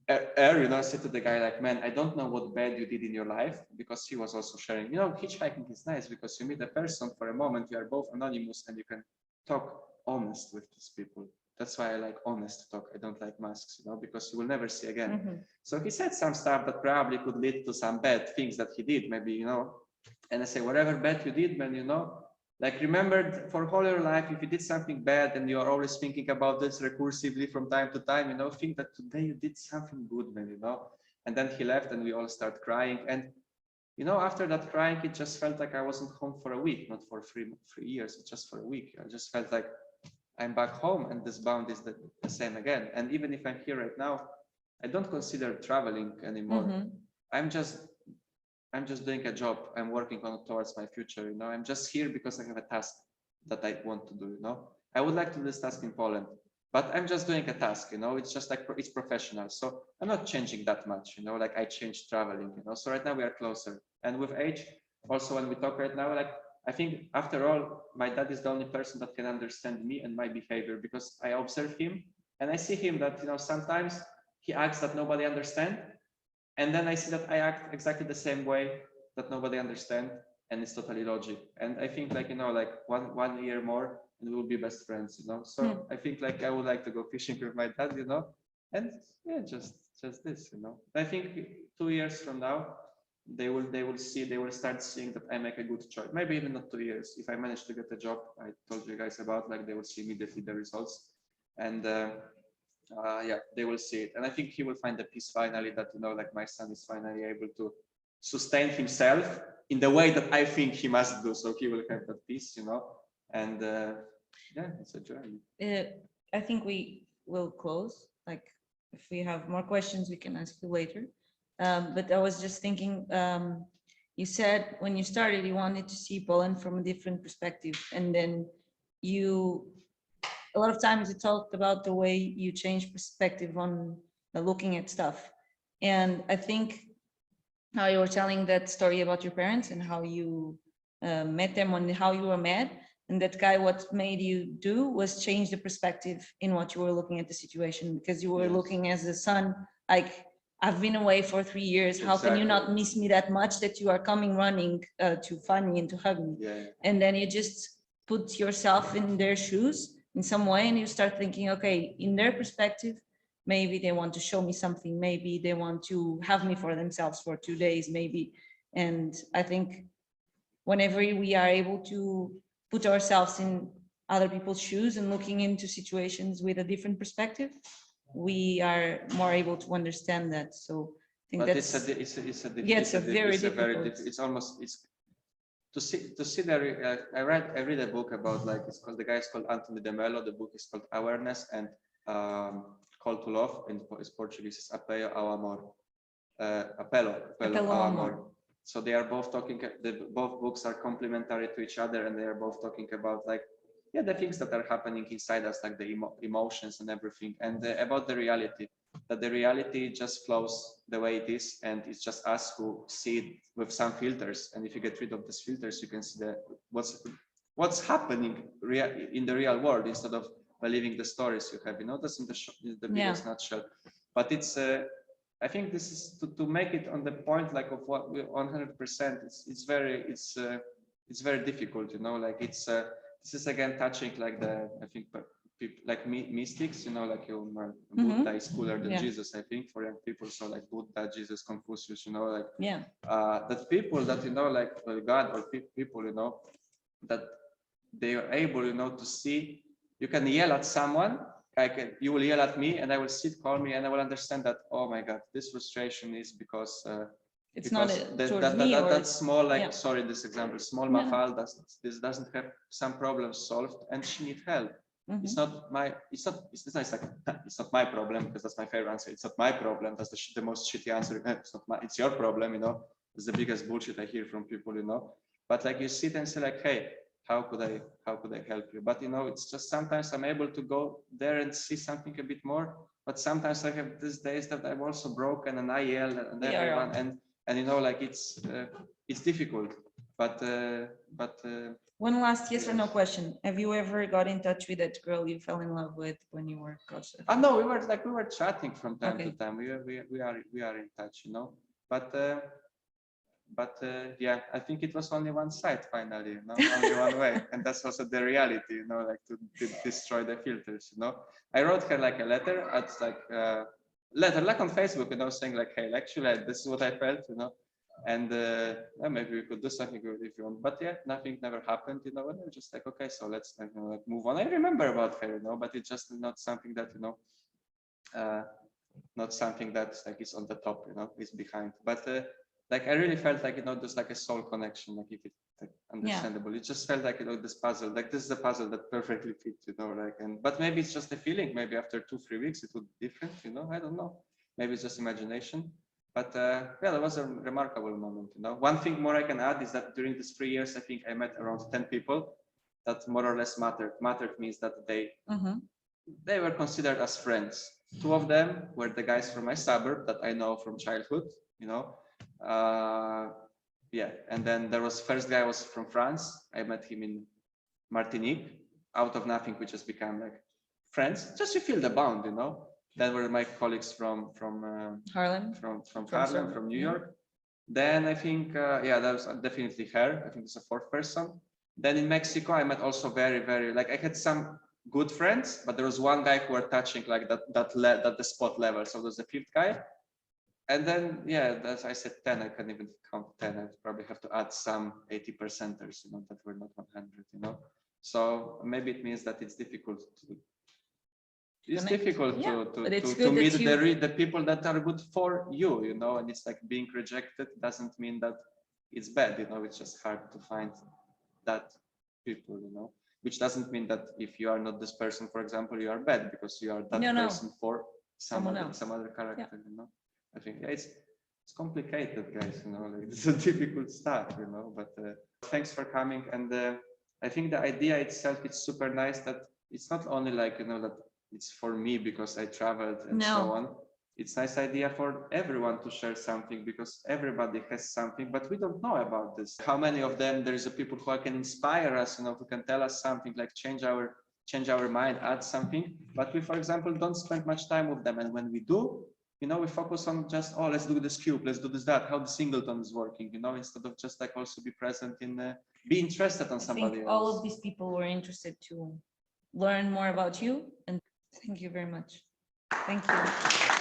air, you know, I said to the guy like, man, I don't know what bad you did in your life, because he was also sharing, you know, hitchhiking is nice because you meet a person for a moment, you are both anonymous and you can talk honest with these people. That's why I like honest talk. I don't like masks, you know, because you will never see again. So he said some stuff that probably could lead to some bad things that he did, maybe, you know. And I say, whatever bad you did, man, you know, like remember for all your life, if you did something bad and you are always thinking about this recursively from time to time, you know, think that today you did something good, man, you know. And then he left and we all start crying. And, you know, after that crying, it just felt like I wasn't home for a week, not for three years, it's just for a week. I just felt like I'm back home and this bound is the same again. And even if I'm here right now, I don't consider traveling anymore. I'm just doing a job. I'm working on towards my future, you know. I'm just here because I have a task that I want to do, you know. I would like to do this task in Poland, but I'm just doing a task, you know. It's just like, it's professional. So I'm not changing that much, you know, like I changed traveling, you know. So right now we are closer. And with age, also when we talk right now, like I think after all, my dad is the only person that can understand me and my behavior, because I observe him and I see him that, you know, sometimes he acts that nobody understands. And then I see that I act exactly the same way that nobody understands, and it's totally logic. And I think like, you know, like one year more, and we'll be best friends, So I think like I would like to go fishing with my dad, and yeah, just this, I think 2 years from now, they will start seeing that I make a good choice. Maybe even not 2 years. If I manage to get a job, I told you guys about, like they will see immediately the results, and yeah, they will see it. And I think he will find the peace finally that, like my son is finally able to sustain himself in the way that I think he must do. So he will have that peace, and yeah, it's a journey. I think we will close. Like, if we have more questions, we can ask you later. But I was just thinking, you said when you started, you wanted to see Poland from a different perspective. And then a lot of times you talked about the way you change perspective on looking at stuff. And I think how you were telling that story about your parents and how you met them and how you were mad. And that guy, what made you do was change the perspective in what you were looking at the situation, because you were Yes. looking as a son, like, I've been away for 3 years. How can you not Exactly. miss me that much that you are coming running to find me and to hug me? Yeah. And then you just put yourself in their shoes in some way, and you start thinking, okay, in their perspective, maybe they want to show me something, maybe they want to have me for themselves for 2 days, maybe. And I think whenever we are able to put ourselves in other people's shoes and looking into situations with a different perspective, we are more able to understand that. So I think But that's, yeah, it's a very difficult. It's almost to see the. I read a book about, like, it's called, the guy is called Anthony de Mello. The book is called Awareness and Call to Love. In Portuguese, is Apelo ao Amor. Apelo ao Amor. So they are both talking. Both books are complementary to each other, and they are both talking about, like, yeah, the things that are happening inside us, like the emotions and everything, and about the reality. That the reality just flows the way it is, and it's just us who see it with some filters. And if you get rid of these filters, you can see what's happening in the real world, instead of believing the stories you have. That's in the biggest nutshell. But it's I think this is to make it on the point, like, of what we 100%. It's very difficult. Like, this is again touching, like, I think people like mystics, like Buddha is cooler than Jesus, I think, for young people. So like Buddha, Jesus, Confucius, like that people that like God, or people, that they are able, to see. You can yell at someone, like you will yell at me, and I will sit calmly, and I will understand that, oh my God, this frustration is because it's because not that small, like, sorry, this example, small mafal doesn't have some problems solved, and she needs help. It's not my my problem, because that's my favorite answer. It's not my problem. That's the most shitty answer. It's your problem. It's the biggest bullshit I hear from people. But like, you sit and say, like, hey, how could I help you? But it's just sometimes I'm able to go there and see something a bit more. But sometimes I have these days that I'm also broken, and I yell and everyone, and like, it's difficult. But one last yes or no question. Have you ever got in touch with that girl you fell in love with when you were couchsurfing? No, we were chatting from time to time. We are in touch, But yeah, I think it was only one side finally, only one way, and that's also the reality, like to destroy the filters. I wrote her like a letter, like on Facebook, saying like, hey, actually, this is what I felt, and maybe we could do something good if you want. But yeah, nothing never happened, and I'm just like, okay, so let's like move on. I remember about her, but it's just not something that not something that's like is on the top, is behind. But like, I really felt like, there's like a soul connection, like, if it's like understandable. It just felt like, this puzzle, like, this is a puzzle that perfectly fits, but maybe it's just a feeling. Maybe after 2-3 weeks it would be different, I don't know. Maybe it's just imagination. But yeah, that was a remarkable moment. One thing more I can add is that during these 3 years, I think I met around 10 people that more or less mattered. Mattered means that they were considered as friends. 2 of them were the guys from my suburb that I know from childhood. Yeah, and then there was first guy was from France. I met him in Martinique. Out of nothing, we just became like friends. Just you feel the bond, Then were my colleagues from Harlem, from New York. Then I think that was definitely her. I think it's a 4th person. Then in Mexico, I met also very, like I had some good friends, but there was one guy who were touching like that the spot level. So there's the fifth guy. And then, yeah, that's, I said 10, I can't even count 10. I probably have to add some 80 percenters, you know, that were not 100, you know. So maybe it means that it's difficult to, it's Connect. difficult Yeah, but it's to good that meet you- the people that are good for you, you know, and it's like being rejected doesn't mean that it's bad, you know, it's just hard to find that people, you know, which doesn't mean that if you are not this person, for example, you are bad because you are that No, no. person for Someone else. some other character, you know. I think yeah, it's complicated, guys, you know, like it's a difficult stuff, you know, but thanks for coming. And I think the idea itself, it's super nice that it's not only like, you know, that it's for me because I traveled and so No. on. It's nice idea for everyone to share something because everybody has something, but we don't know about this. How many of them there is a people who can inspire us, you know, who can tell us something, like change our mind, add something. But we, for example, don't spend much time with them. And when we do, you know, we focus on just, oh, let's do this cube, let's do this, that, how the singleton is working, you know, instead of just like also be present in, be interested on I somebody think else. all of these people were interested to learn more about you, and thank you very much. Thank you.